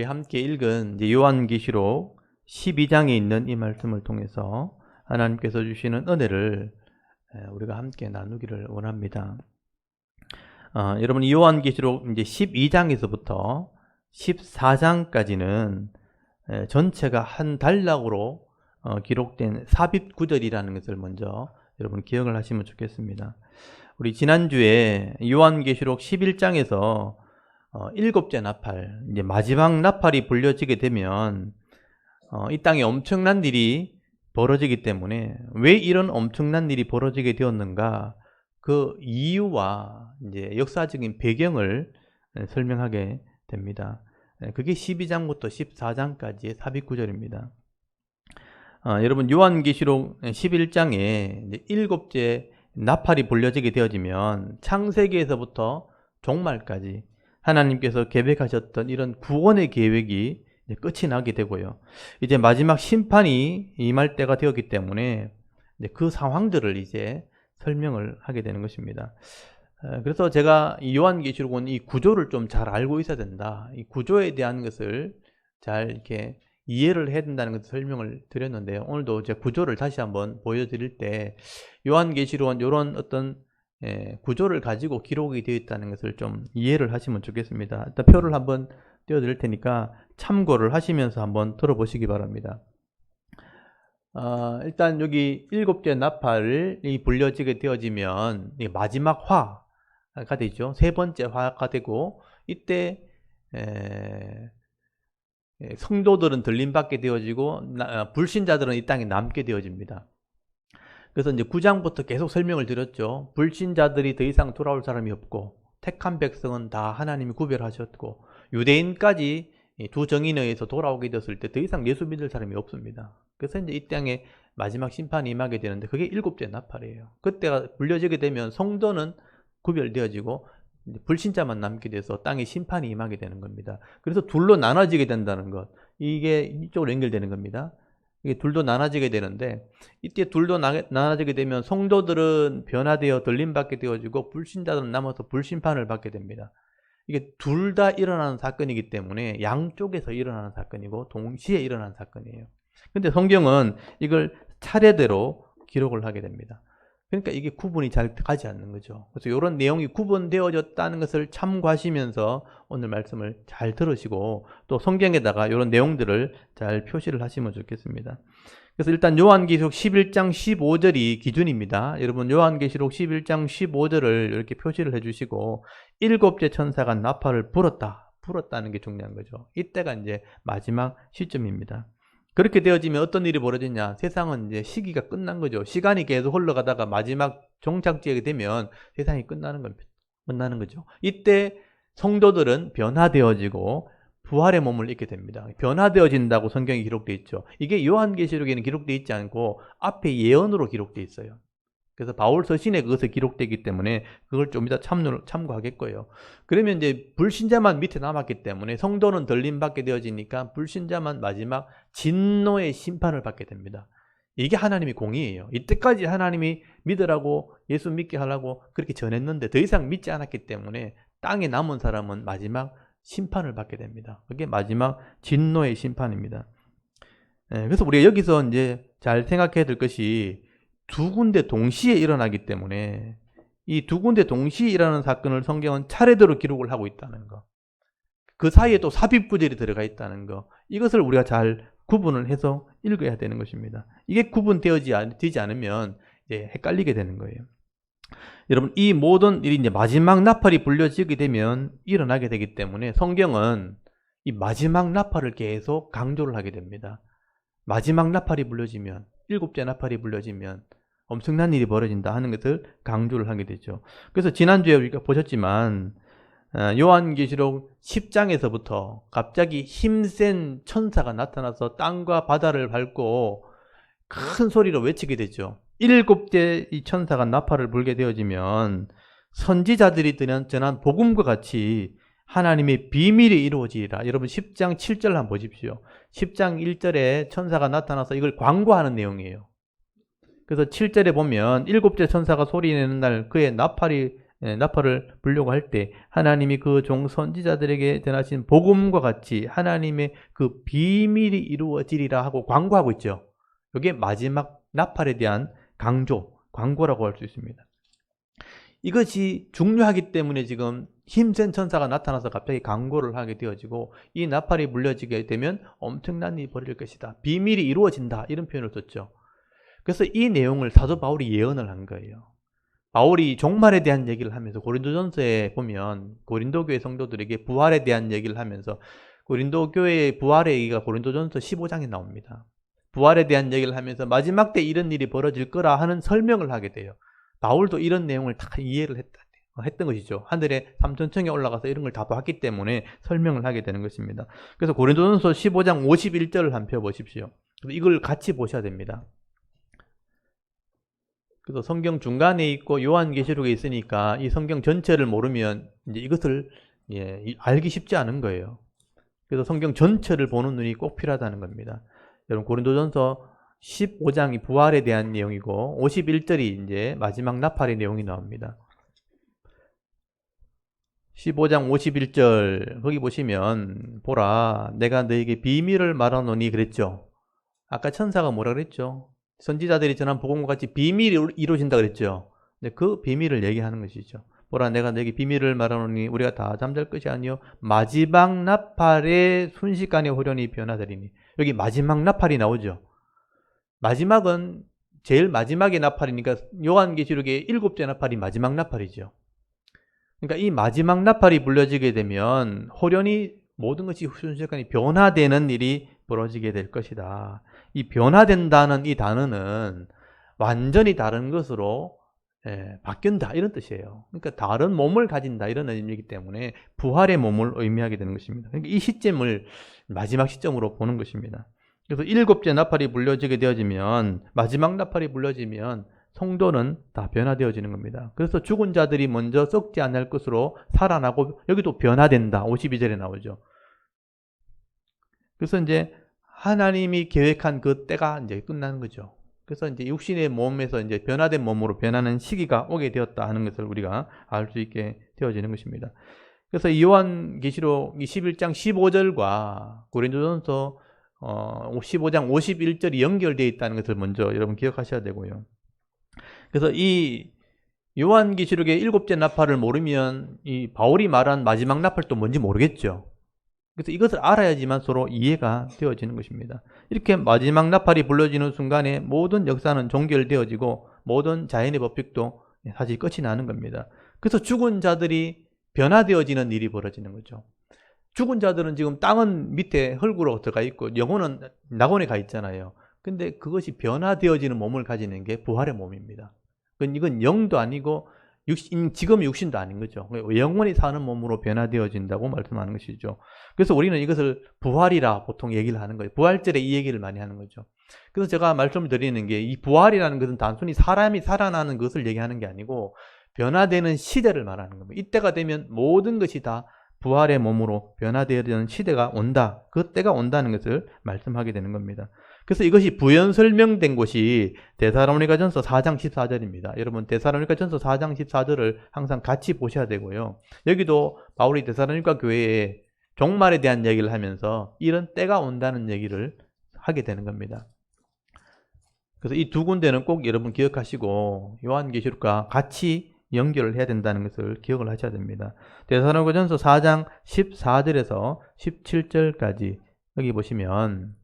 우리 함께 읽은 요한계시록 12장에 있는 이 말씀을 통해서 하나님께서 주시는 은혜를 우리가 함께 나누기를 원합니다. 여러분, 요한계시록 12장에서부터 14장까지는 전체가 한 단락으로 기록된 삽입구절이라는 것을 먼저 여러분 기억을 하시면 좋겠습니다. 우리 지난주에 요한계시록 11장에서 일곱째 나팔, 마지막 나팔이 불려지게 되면 이 땅에 엄청난 일이 벌어지기 때문에 왜 이런 엄청난 일이 벌어지게 되었는가, 그 이유와 역사적인 배경을 설명하게 됩니다. 그게 12장부터 14장까지의 삽입구절입니다. 여러분, 요한계시록 11장에 일곱째 나팔이 불려지게 되어지면 창세기에서부터 종말까지 하나님께서 계획하셨던 이런 구원의 계획이 끝이 나게 되고요. 이제 마지막 심판이 임할 때가 되었기 때문에 그 상황들을 이제 설명을 하게 되는 것입니다. 그래서 제가 이 요한계시록은 이 구조를 좀 잘 알고 있어야 된다. 이 구조에 대한 것을 잘 이렇게 이해를 해야 된다는 것을 설명을 드렸는데요. 오늘도 제 구조를 다시 한번 보여드릴 때 요한계시록은 이런 어떤 구조를 가지고 기록이 되어 있다는 것을 좀 이해를 하시면 좋겠습니다. 일단 표를 한번 띄워드릴 테니까 참고를 하시면서 한번 들어보시기 바랍니다. 일단 여기 일곱째 나팔이 불려지게 되어지면 마지막 화가 되죠. 세 번째 화가 되고, 이때 성도들은 들림받게 되어지고 불신자들은 이 땅에 남게 되어집니다. 그래서 이제 9장부터 계속 설명을 드렸죠. 불신자들이 더 이상 돌아올 사람이 없고 택한 백성은 다 하나님이 구별하셨고 유대인까지 두 정인에 의해서 돌아오게 되었을 때 더 이상 예수 믿을 사람이 없습니다. 그래서 이제 이 땅에 마지막 심판이 임하게 되는데 그게 일곱째 나팔이에요. 그때가 불려지게 되면 성도는 구별되어지고 불신자만 남게 돼서 땅에 심판이 임하게 되는 겁니다. 그래서 둘로 나눠지게 된다는 것, 이게 이쪽으로 연결되는 겁니다. 이게 둘도 나눠지게 되는데, 이때 둘도 나눠지게 되면 성도들은 변화되어 들림받게 되어지고 불신자들은 남아서 불심판을 받게 됩니다. 이게 둘 다 일어나는 사건이기 때문에 양쪽에서 일어나는 사건이고 동시에 일어나는 사건이에요. 근데 성경은 이걸 차례대로 기록을 하게 됩니다. 그러니까 이게 구분이 잘 가지 않는 거죠. 그래서 이런 내용이 구분되어졌다는 것을 참고하시면서 오늘 말씀을 잘 들으시고 또 성경에다가 이런 내용들을 잘 표시를 하시면 좋겠습니다. 그래서 일단 요한계시록 11장 15절이 기준입니다. 여러분, 요한계시록 11장 15절을 이렇게 표시를 해주시고, 일곱째 천사가 나팔을 불었다는 게 중요한 거죠. 이때가 이제 마지막 시점입니다. 그렇게 되어지면 어떤 일이 벌어지냐? 세상은 이제 시기가 끝난 거죠. 시간이 계속 흘러가다가 마지막 종착지에 되면 세상이 끝나는 거죠. 이때 성도들은 변화되어지고 부활의 몸을 입게 됩니다. 변화되어진다고 성경에 기록되어 있죠. 이게 요한계시록에는 기록되어 있지 않고 앞에 예언으로 기록되어 있어요. 그래서 바울 서신에 그것이 기록되기 때문에 그걸 좀 이따 참고하겠고요. 그러면 이제 불신자만 밑에 남았기 때문에 성도는 들림받게 되어지니까 불신자만 마지막 진노의 심판을 받게 됩니다. 이게 하나님의 공의예요. 이때까지 하나님이 믿으라고 예수 믿게 하라고 그렇게 전했는데 더 이상 믿지 않았기 때문에 땅에 남은 사람은 마지막 심판을 받게 됩니다. 그게 마지막 진노의 심판입니다. 그래서 우리가 여기서 이제 잘 생각해야 될 것이 두 군데 동시에 일어나기 때문에 이 두 군데 동시에 일어나는 사건을 성경은 차례대로 기록을 하고 있다는 거, 그 사이에 또 삽입구절이 들어가 있다는 거, 이것을 우리가 잘 구분을 해서 읽어야 되는 것입니다. 이게 구분되지 않으면 이제 헷갈리게 되는 거예요. 여러분, 이 모든 일이 이제 마지막 나팔이 불려지게 되면 일어나게 되기 때문에 성경은 이 마지막 나팔을 계속 강조를 하게 됩니다. 마지막 나팔이 불려지면, 일곱째 나팔이 불려지면 엄청난 일이 벌어진다 하는 것을 강조를 하게 되죠. 그래서 지난주에 우리가 보셨지만 요한계시록 10장에서부터 갑자기 힘센 천사가 나타나서 땅과 바다를 밟고 큰 소리로 외치게 되죠. 일곱째 이 천사가 나팔을 불게 되어지면 선지자들이 전한 복음과 같이 하나님의 비밀이 이루어지리라. 여러분 10장 7절 한번 보십시오. 10장 1절에 천사가 나타나서 이걸 광고하는 내용이에요. 그래서 7절에 보면 일곱째 천사가 소리내는 날 그의 나팔이 나팔을 불려고 할 때 하나님이 그 종 선지자들에게 전하신 복음과 같이 하나님의 그 비밀이 이루어지리라 하고 광고하고 있죠. 이게 마지막 나팔에 대한 강조, 광고라고 할 수 있습니다. 이것이 중요하기 때문에 지금 힘센 천사가 나타나서 갑자기 강고를 하게 되어지고 이 나팔이 불려지게 되면 엄청난 일이 벌어질 것이다. 비밀이 이루어진다. 이런 표현을 썼죠. 그래서 이 내용을 사도 바울이 예언을 한 거예요. 바울이 종말에 대한 얘기를 하면서 고린도전서에 보면 고린도 교회 성도들에게 부활에 대한 얘기를 하면서 고린도 교회의 부활의 얘기가 고린도전서 15장에 나옵니다. 부활에 대한 얘기를 하면서 마지막 때 이런 일이 벌어질 거라 하는 설명을 하게 돼요. 바울도 이런 내용을 다 이해를 했던 것이죠. 하늘에 삼천청에 올라가서 이런 걸 다 봤기 때문에 설명을 하게 되는 것입니다. 그래서 고린도전서 15장 51절을 한번 펴보십시오. 이걸 같이 보셔야 됩니다. 그래서 성경 중간에 있고 요한계시록에 있으니까 이 성경 전체를 모르면 이제 이것을 알기 쉽지 않은 거예요. 그래서 성경 전체를 보는 눈이 꼭 필요하다는 겁니다. 여러분 고린도전서 15장이 부활에 대한 내용이고 51절이 이제 마지막 나팔의 내용이 나옵니다. 15장 51절 거기 보시면 보라 내가 너에게 비밀을 말하노니 그랬죠. 아까 천사가 뭐라 그랬죠? 선지자들이 전한 복음과 같이 비밀이 이루어진다 그랬죠. 근데 그 비밀을 얘기하는 것이죠. 보라 내가 너에게 비밀을 말하노니 우리가 다 잠잘 것이 아니요 마지막 나팔의 순식간에 호련히 변화되리니. 여기 마지막 나팔이 나오죠. 마지막은 제일 마지막의 나팔이니까 요한계시록의 7째 나팔이 마지막 나팔이죠. 그러니까 이 마지막 나팔이 불려지게 되면 호련히 모든 것이 순식간에 변화되는 일이 벌어지게 될 것이다. 이 변화된다는 이 단어는 완전히 다른 것으로 바뀐다 이런 뜻이에요. 그러니까 다른 몸을 가진다 이런 의미이기 때문에 부활의 몸을 의미하게 되는 것입니다. 그러니까 이 시점을 마지막 시점으로 보는 것입니다. 그래서 7째 나팔이 불려지게 되어지면 마지막 나팔이 불려지면 성도는 다 변화되어지는 겁니다. 그래서 죽은 자들이 먼저 썩지 않을 것으로 살아나고 여기도 변화된다. 52절에 나오죠. 그래서 이제 하나님이 계획한 그 때가 이제 끝나는 거죠. 그래서 이제 육신의 몸에서 이제 변화된 몸으로 변하는 시기가 오게 되었다 하는 것을 우리가 알 수 있게 되어지는 것입니다. 그래서 요한계시록 21장 15절과 고린도전서 15장 51절이 연결되어 있다는 것을 먼저 여러분 기억하셔야 되고요. 그래서 이 요한계시록의 7째 나팔을 모르면 이 바울이 말한 마지막 나팔도 뭔지 모르겠죠. 그래서 이것을 알아야지만 서로 이해가 되어지는 것입니다. 이렇게 마지막 나팔이 불러지는 순간에 모든 역사는 종결되어지고 모든 자연의 법칙도 사실 끝이 나는 겁니다. 그래서 죽은 자들이 변화되어지는 일이 벌어지는 거죠. 죽은 자들은 지금 땅은 밑에 흙으로 들어가 있고 영혼은 낙원에 가 있잖아요. 근데 그것이 변화되어지는 몸을 가지는 게 부활의 몸입니다. 이건 영도 아니고 지금 육신도 아닌 거죠. 영원히 사는 몸으로 변화되어진다고 말씀하는 것이죠. 그래서 우리는 이것을 부활이라 보통 얘기를 하는 거예요. 부활절에 이 얘기를 많이 하는 거죠. 그래서 제가 말씀을 드리는 게 이 부활이라는 것은 단순히 사람이 살아나는 것을 얘기하는 게 아니고 변화되는 시대를 말하는 겁니다. 이때가 되면 모든 것이 다 부활의 몸으로 변화되어지는 시대가 온다. 그 때가 온다는 것을 말씀하게 되는 겁니다. 그래서 이것이 부연 설명된 곳이 데살로니가전서 4장 14절입니다. 여러분 데살로니가전서 4장 14절을 항상 같이 보셔야 되고요. 여기도 바울이 데살로니가 교회에 종말에 대한 얘기를 하면서 이런 때가 온다는 얘기를 하게 되는 겁니다. 그래서 이 두 군데는 꼭 여러분 기억하시고 요한계시록과 같이 연결을 해야 된다는 것을 기억을 하셔야 됩니다. 데살로니가전서 4장 14절에서 17절까지 여기 보시면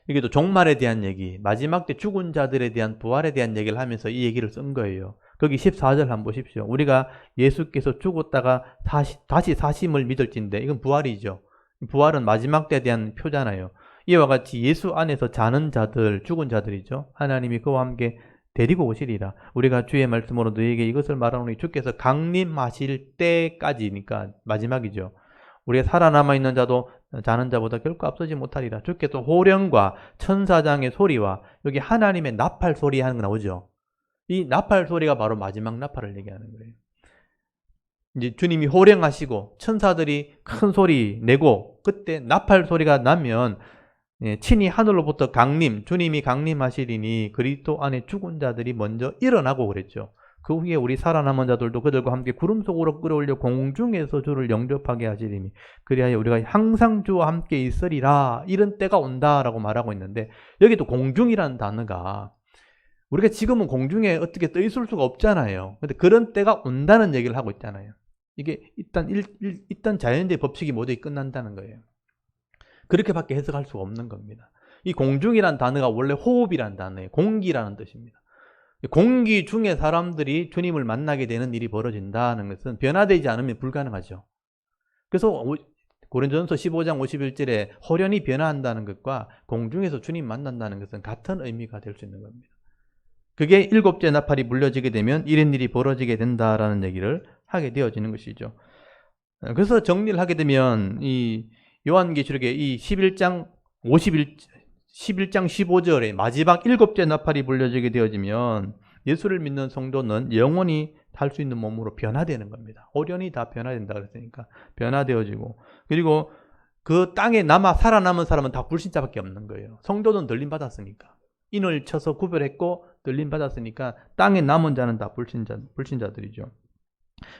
여기도 종말에 대한 얘기, 마지막 때 죽은 자들에 대한 부활에 대한 얘기를 하면서 이 얘기를 쓴 거예요. 거기 14절 한번 보십시오. 우리가 예수께서 죽었다가 다시 사심을 믿을진데 이건 부활이죠. 부활은 마지막 때에 대한 표잖아요. 이와 같이 예수 안에서 자는 자들, 죽은 자들이죠. 하나님이 그와 함께 데리고 오시리라. 우리가 주의 말씀으로 너희에게 이것을 말하노니 주께서 강림하실 때까지니까 마지막이죠. 우리가 살아남아 있는 자도 자는 자보다 결코 앞서지 못하리라. 주께서 호령과 천사장의 소리와 여기 하나님의 나팔 소리 하는 거 나오죠. 이 나팔 소리가 바로 마지막 나팔을 얘기하는 거예요. 이제 주님이 호령하시고 천사들이 큰 소리 내고 그때 나팔 소리가 나면 친히 하늘로부터 주님이 강림하시리니 그리스도 안에 죽은 자들이 먼저 일어나고 그랬죠. 그 후에 우리 살아남은 자들도 그들과 함께 구름 속으로 끌어올려 공중에서 주를 영접하게 하시리니 그리하여 우리가 항상 주와 함께 있으리라. 이런 때가 온다라고 말하고 있는데, 여기도 공중이라는 단어가 우리가 지금은 공중에 어떻게 떠 있을 수가 없잖아요. 근데 그런 때가 온다는 얘기를 하고 있잖아요. 이게 일단 자연의 법칙이 모두 끝난다는 거예요. 그렇게밖에 해석할 수가 없는 겁니다. 이 공중이라는 단어가 원래 호흡이라는 단어예요. 공기라는 뜻입니다. 공기 중에 사람들이 주님을 만나게 되는 일이 벌어진다는 것은 변화되지 않으면 불가능하죠. 그래서 고린도전서 15장 51절에 호련히 변화한다는 것과 공중에서 주님 만난다는 것은 같은 의미가 될 수 있는 겁니다. 그게 일곱째 나팔이 불려지게 되면 이런 일이 벌어지게 된다라는 얘기를 하게 되어지는 것이죠. 그래서 정리를 하게 되면 이 요한계시록의 이 11장 15절에 마지막 일곱째 나팔이 불려지게 되어지면 예수를 믿는 성도는 영원히 살 수 있는 몸으로 변화되는 겁니다. 호련히 다 변화된다 그랬으니까 변화되어지고, 그리고 그 땅에 살아남은 사람은 다 불신자밖에 없는 거예요. 성도는 들림 받았으니까. 인을 쳐서 구별했고 들림 받았으니까 땅에 남은 자는 다 불신자들이죠.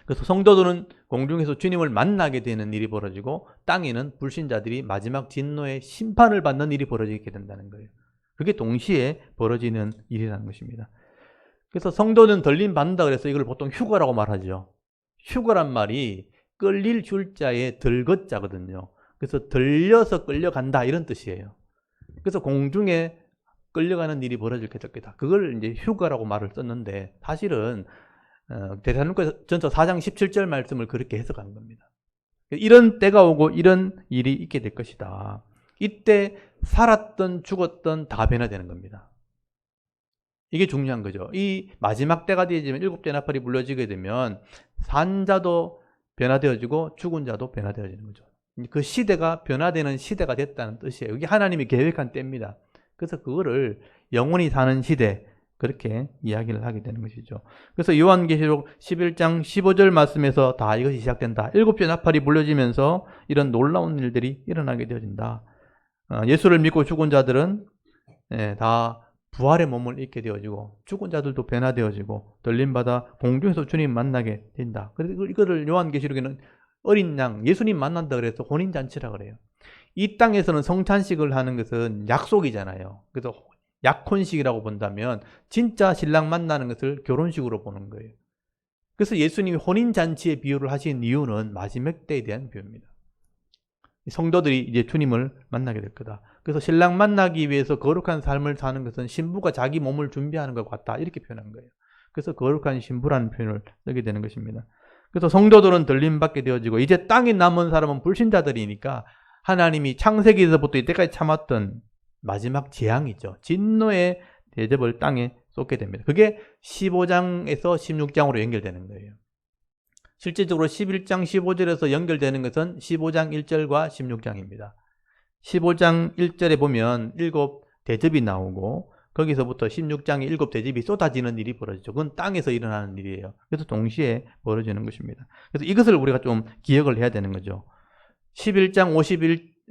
그래서 성도들은 공중에서 주님을 만나게 되는 일이 벌어지고 땅에는 불신자들이 마지막 진노의 심판을 받는 일이 벌어지게 된다는 거예요. 그게 동시에 벌어지는 일이라는 것입니다. 그래서 성도는 들림 받는다 그래서 이걸 보통 휴거라고 말하죠. 휴거란 말이 끌릴 줄자에 들것자거든요. 그래서 들려서 끌려간다 이런 뜻이에요. 그래서 공중에 끌려가는 일이 벌어질 것이다. 그걸 이제 휴거라고 말을 썼는데 사실은 데살로니가전서 4장 17절 말씀을 그렇게 해석한 겁니다. 이런 때가 오고 이런 일이 있게 될 것이다. 이때 살았던 죽었던 다 변화되는 겁니다. 이게 중요한 거죠. 이 마지막 때가 되어지면 일곱째 나팔이 불려지게 되면 산 자도 변화되어지고 죽은 자도 변화되어지는 거죠. 그 시대가 변화되는 시대가 됐다는 뜻이에요. 이게 하나님이 계획한 때입니다. 그래서 그거를 영원히 사는 시대, 그렇게 이야기를 하게 되는 것이죠. 그래서 요한계시록 11장 15절 말씀에서 다 이것이 시작된다. 일곱째 나팔이 불려지면서 이런 놀라운 일들이 일어나게 되어진다. 예수를 믿고 죽은 자들은 다 부활의 몸을 입게 되어지고 죽은 자들도 변화되어지고 들림받아 공중에서 주님 만나게 된다. 그래서 이거를 요한계시록에는 어린 양, 예수님 만난다 그래서 혼인잔치라 그래요. 이 땅에서는 성찬식을 하는 것은 약속이잖아요. 그래서 약혼식이라고 본다면 진짜 신랑 만나는 것을 결혼식으로 보는 거예요. 그래서 예수님이 혼인잔치의 비유를 하신 이유는 마지막 때에 대한 비유입니다. 성도들이 이제 주님을 만나게 될 거다. 그래서 신랑 만나기 위해서 거룩한 삶을 사는 것은 신부가 자기 몸을 준비하는 것 같다. 이렇게 표현한 거예요. 그래서 거룩한 신부라는 표현을 쓰게 되는 것입니다. 그래서 성도들은 들림받게 되어지고 이제 땅에 남은 사람은 불신자들이니까 하나님이 창세기에서부터 이때까지 참았던 마지막 재앙이죠. 진노의 대접을 땅에 쏟게 됩니다. 그게 15장에서 16장으로 연결되는 거예요. 실제적으로 11장 15절에서 연결되는 것은 15장 1절과 16장입니다. 15장 1절에 보면 7 대접이 나오고 거기서부터 16장에 7 대접이 쏟아지는 일이 벌어지죠. 그건 땅에서 일어나는 일이에요. 그래서 동시에 벌어지는 것입니다. 그래서 이것을 우리가 좀 기억을 해야 되는 거죠. 11장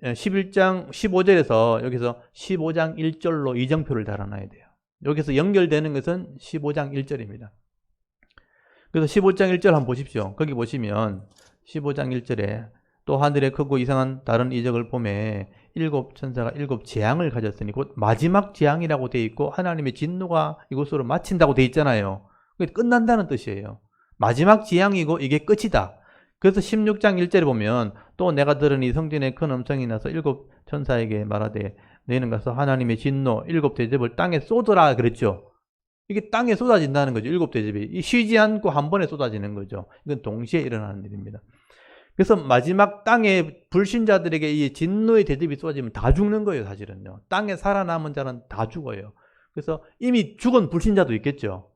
15절에서 여기서 15장 1절로 이정표를 달아놔야 돼요. 여기서 연결되는 것은 15장 1절입니다. 그래서 15장 1절 한번 보십시오. 거기 보시면 15장 1절에 또 하늘에 크고 이상한 다른 이적을 보매 7 천사가 7 재앙을 가졌으니 곧 마지막 재앙이라고 되어 있고 하나님의 진노가 이곳으로 마친다고 되어 있잖아요. 그게 끝난다는 뜻이에요. 마지막 재앙이고 이게 끝이다. 그래서 16장 1절에 보면 또 내가 들은 이 성전에 큰 음성이 나서 7 천사에게 말하되 너희는 가서 하나님의 진노 7 대접을 땅에 쏟으라 그랬죠. 이게 땅에 쏟아진다는 거죠. 7 대접이 쉬지 않고 한 번에 쏟아지는 거죠. 이건 동시에 일어나는 일입니다. 그래서 마지막 땅에 불신자들에게 이 진노의 대접이 쏟아지면 다 죽는 거예요. 사실은요. 땅에 살아남은 자는 다 죽어요. 그래서 이미 죽은 불신자도 있겠죠.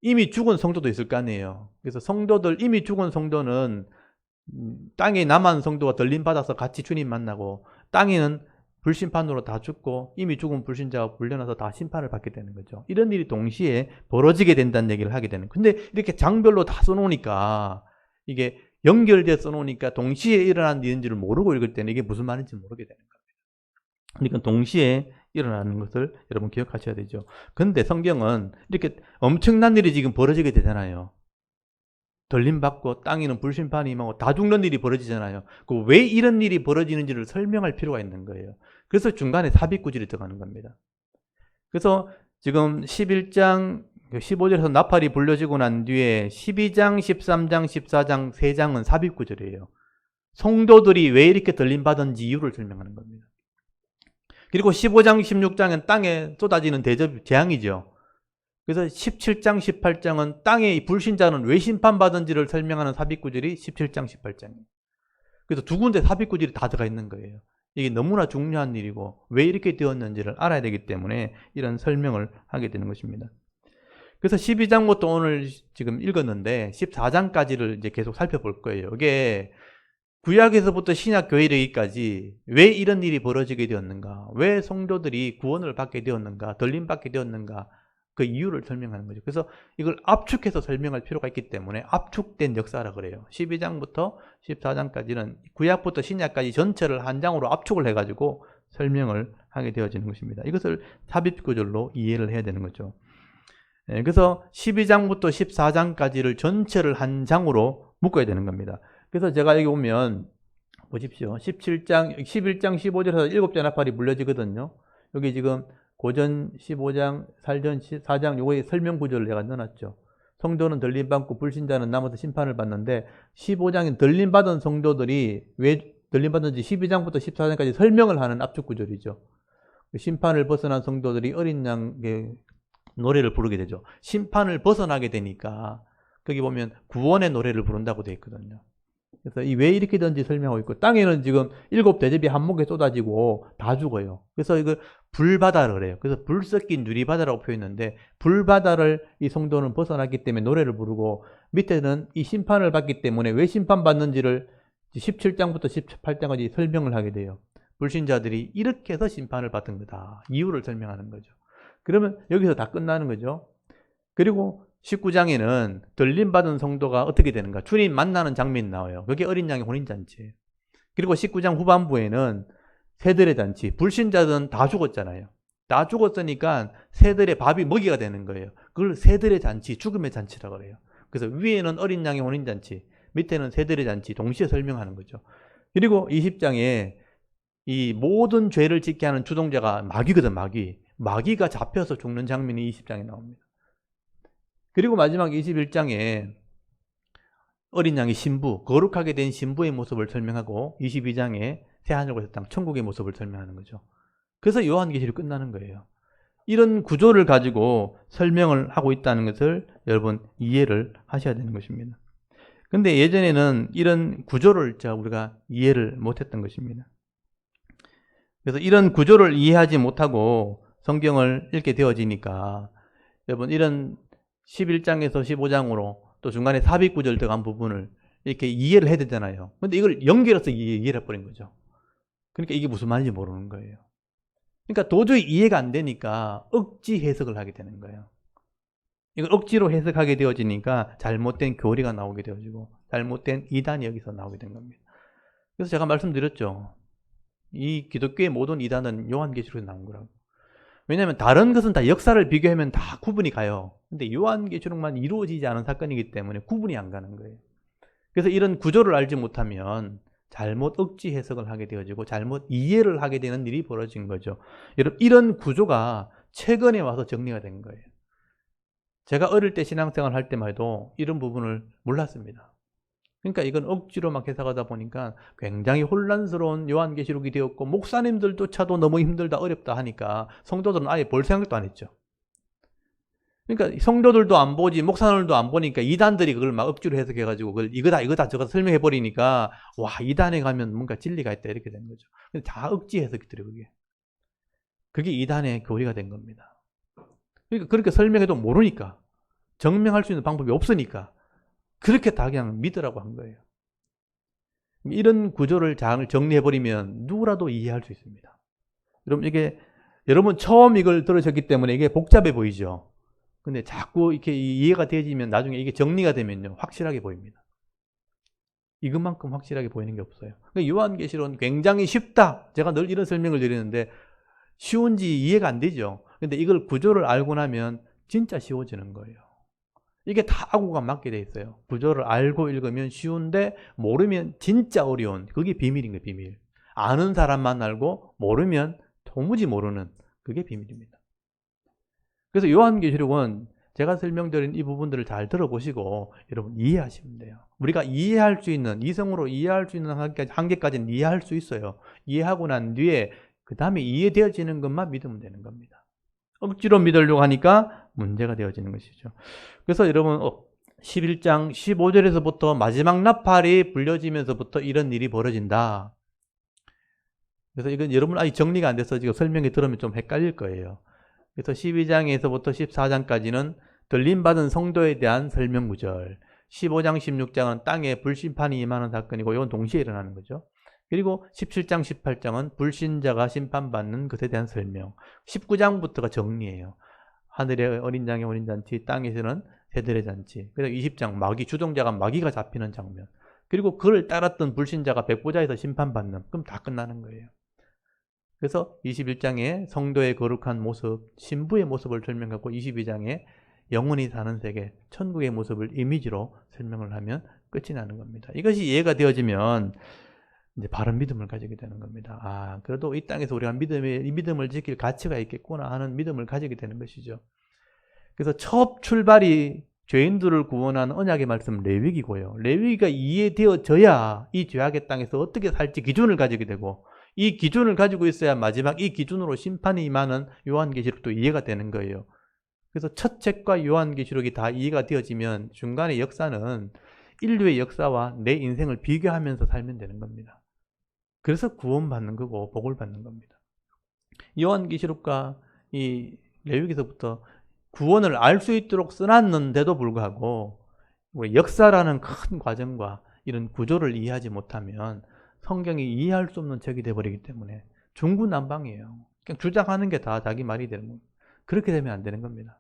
이미 죽은 성도도 있을 거 아니에요. 그래서 성도들, 이미 죽은 성도는 땅에 남은 성도가 들림받아서 같이 주님 만나고 땅에는 불심판으로 다 죽고 이미 죽은 불신자가 불려나서 다 심판을 받게 되는 거죠. 이런 일이 동시에 벌어지게 된다는 얘기를 하게 되는. 근데 이렇게 장별로 다 써놓으니까 이게 연결돼 써놓으니까 동시에 일어난 일인지를 모르고 읽을 때는 이게 무슨 말인지 모르게 되는 겁니다. 그러니까 동시에 일어나는 것을 여러분 기억하셔야 되죠. 근데 성경은 이렇게 엄청난 일이 지금 벌어지게 되잖아요. 들림받고 땅 위는 불심판이 임하고 다 죽는 일이 벌어지잖아요. 왜 이런 일이 벌어지는지를 설명할 필요가 있는 거예요. 그래서 중간에 삽입구절이 들어가는 겁니다. 그래서 지금 11장 15절에서 나팔이 불려지고 난 뒤에 12장, 13장, 14장 3장은 삽입구절이에요. 성도들이 왜 이렇게 들림받은지 이유를 설명하는 겁니다. 그리고 15장, 16장은 땅에 쏟아지는 대접 재앙이죠. 그래서 17장, 18장은 땅의 불신자는 왜 심판받은지를 설명하는 삽입구절이 17장, 18장이에요. 그래서 두 군데 삽입구절이 다 들어가 있는 거예요. 이게 너무나 중요한 일이고 왜 이렇게 되었는지를 알아야 되기 때문에 이런 설명을 하게 되는 것입니다. 그래서 12장부터 오늘 지금 읽었는데 14장까지를 이제 계속 살펴볼 거예요. 이게 구약에서부터 신약 교회 이르기까지 왜 이런 일이 벌어지게 되었는가, 왜 성도들이 구원을 받게 되었는가, 들림받게 되었는가, 그 이유를 설명하는 거죠. 그래서 이걸 압축해서 설명할 필요가 있기 때문에 압축된 역사라 그래요. 12장부터 14장까지는 구약부터 신약까지 전체를 한 장으로 압축을 해가지고 설명을 하게 되어지는 것입니다. 이것을 삽입구절로 이해를 해야 되는 거죠. 그래서 12장부터 14장까지를 전체를 한 장으로 묶어야 되는 겁니다. 그래서 제가 여기 보면 보십시오. 11장 15절에서 7째 나팔이 불려지거든요. 여기 지금 고전 15장, 살전 4장 요거의 설명 구절을 제가 넣어놨죠. 성도는 들림받고 불신자는 남아서 심판을 받는데 15장엔 들림받은 성도들이 왜 들림받는지 12장부터 14장까지 설명을 하는 압축 구절이죠. 심판을 벗어난 성도들이 어린 양의 노래를 부르게 되죠. 심판을 벗어나게 되니까 거기 보면 구원의 노래를 부른다고 되어 있거든요. 그래서 왜 이렇게 된지 설명하고 있고, 땅에는 지금 7 대접이 한목에 쏟아지고 다 죽어요. 그래서 이거 불바다를 그래요. 그래서 불 섞인 유리바다라고 표현했는데, 불바다를 이 성도는 벗어났기 때문에 노래를 부르고, 밑에는 이 심판을 받기 때문에 왜 심판받는지를 17장부터 18장까지 설명을 하게 돼요. 불신자들이 이렇게 해서 심판을 받은 거다. 이유를 설명하는 거죠. 그러면 여기서 다 끝나는 거죠. 그리고 19장에는 들림받은 성도가 어떻게 되는가? 주님 만나는 장면이 나와요. 그게 어린 양의 혼인잔치예요. 그리고 19장 후반부에는 새들의 잔치. 불신자들은 다 죽었잖아요. 다 죽었으니까 새들의 밥이 먹이가 되는 거예요. 그걸 새들의 잔치, 죽음의 잔치라고 그래요. 그래서 위에는 어린 양의 혼인잔치, 밑에는 새들의 잔치 동시에 설명하는 거죠. 그리고 20장에 이 모든 죄를 짓게 하는 주동자가 마귀거든, 마귀. 마귀가 잡혀서 죽는 장면이 20장에 나옵니다. 그리고 마지막 21장에 어린 양의 신부, 거룩하게 된 신부의 모습을 설명하고 22장에 새하늘과 새 땅, 천국의 모습을 설명하는 거죠. 그래서 요한계시록이 끝나는 거예요. 이런 구조를 가지고 설명을 하고 있다는 것을 여러분 이해를 하셔야 되는 것입니다. 근데 예전에는 이런 구조를 우리가 이해를 못했던 것입니다. 그래서 이런 구조를 이해하지 못하고 성경을 읽게 되어지니까 여러분 이런 11장에서 15장으로 또 중간에 삽입구절 들어간 부분을 이렇게 이해를 해야 되잖아요. 근데 이걸 연결해서 이해를 해버린 거죠. 그러니까 이게 무슨 말인지 모르는 거예요. 그러니까 도저히 이해가 안 되니까 억지 해석을 하게 되는 거예요. 이걸 억지로 해석하게 되어지니까 잘못된 교리가 나오게 되어지고 잘못된 이단이 여기서 나오게 된 겁니다. 그래서 제가 말씀드렸죠. 이 기독교의 모든 이단은 요한계시록에서 나온 거라고. 왜냐하면 다른 것은 다 역사를 비교하면 다 구분이 가요. 근데 요한계시록만 이루어지지 않은 사건이기 때문에 구분이 안 가는 거예요. 그래서 이런 구조를 알지 못하면 잘못 억지 해석을 하게 되어지고 잘못 이해를 하게 되는 일이 벌어진 거죠. 여러분 이런 구조가 최근에 와서 정리가 된 거예요. 제가 어릴 때 신앙생활 할 때만 해도 이런 부분을 몰랐습니다. 그러니까 이건 억지로 막 해석하다 보니까 굉장히 혼란스러운 요한계시록이 되었고 목사님들조차도 너무 힘들다 어렵다 하니까 성도들은 아예 볼 생각도 안 했죠. 그러니까 성도들도 안 보지 목사님들도 안 보니까 이단들이 그걸 막 억지로 해석해가지고 그걸 이거다 저거다 설명해버리니까 와 이단에 가면 뭔가 진리가 있다 이렇게 된 거죠. 근데 다 억지 해석이더래요 그게. 그게 이단의 교리가 된 겁니다. 그러니까 그렇게 설명해도 모르니까 증명할 수 있는 방법이 없으니까 그렇게 다 그냥 믿으라고 한 거예요. 이런 구조를 잘 정리해버리면 누구라도 이해할 수 있습니다. 여러분 처음 이걸 들으셨기 때문에 이게 복잡해 보이죠. 근데 자꾸 이렇게 이해가 되어지면 나중에 이게 정리가 되면요 확실하게 보입니다. 이것만큼 확실하게 보이는 게 없어요. 요한계시록은 굉장히 쉽다. 제가 늘 이런 설명을 드리는데 쉬운지 이해가 안 되죠. 근데 이걸 구조를 알고 나면 진짜 쉬워지는 거예요. 이게 다 아구가 맞게 돼 있어요. 구조를 알고 읽으면 쉬운데 모르면 진짜 어려운, 그게 비밀인 거예요. 비밀. 아는 사람만 알고 모르면 도무지 모르는, 그게 비밀입니다. 그래서 요한계시록은 제가 설명드린 이 부분들을 잘 들어보시고 여러분 이해하시면 돼요. 우리가 이해할 수 있는, 이성으로 이해할 수 있는 한계까지는 이해할 수 있어요. 이해하고 난 뒤에 그 다음에 이해되어지는 것만 믿으면 되는 겁니다. 억지로 믿으려고 하니까 문제가 되어지는 것이죠. 그래서 여러분 11장 15절에서부터 마지막 나팔이 불려지면서부터 이런 일이 벌어진다. 그래서 이건 여러분 아직 정리가 안 돼서 지금 설명이 들으면 좀 헷갈릴 거예요. 그래서 12장에서부터 14장까지는 들림받은 성도에 대한 설명 구절, 15장 16장은 땅에 불심판이 임하는 사건이고 이건 동시에 일어나는 거죠. 그리고 17장 18장은 불신자가 심판받는 것에 대한 설명, 19장부터가 정리예요. 하늘의 어린 양의 어린 잔치, 땅에서는 새들의 잔치. 그래서 20장 마귀, 주동자가 마귀가 잡히는 장면, 그리고 그를 따랐던 불신자가 백보자에서 심판받는, 그럼 다 끝나는 거예요. 그래서 21장에 성도의 거룩한 모습, 신부의 모습을 설명하고 22장에 영원히 사는 세계, 천국의 모습을 이미지로 설명을 하면 끝이 나는 겁니다. 이것이 이해가 되어지면 이제 바른 믿음을 가지게 되는 겁니다. 아, 그래도 이 땅에서 우리가 이 믿음을 지킬 가치가 있겠구나 하는 믿음을 가지게 되는 것이죠. 그래서 첫 출발이 죄인들을 구원하는 언약의 말씀 레위기고요. 레위기가 이해되어져야 이 죄악의 땅에서 어떻게 살지 기준을 가지게 되고, 이 기준을 가지고 있어야 마지막 이 기준으로 심판이 임하는 요한계시록도 이해가 되는 거예요. 그래서 첫 책과 요한계시록이 다 이해가 되어지면 중간의 역사는 인류의 역사와 내 인생을 비교하면서 살면 되는 겁니다. 그래서 구원받는 거고 복을 받는 겁니다. 요한계시록과 이 레위기서부터 구원을 알 수 있도록 써놨는데도 불구하고 우리 역사라는 큰 과정과 이런 구조를 이해하지 못하면 성경이 이해할 수 없는 책이 되어버리기 때문에 중구난방이에요. 그냥 주장하는 게 다 자기 말이 되는 겁니다. 그렇게 되면 안 되는 겁니다.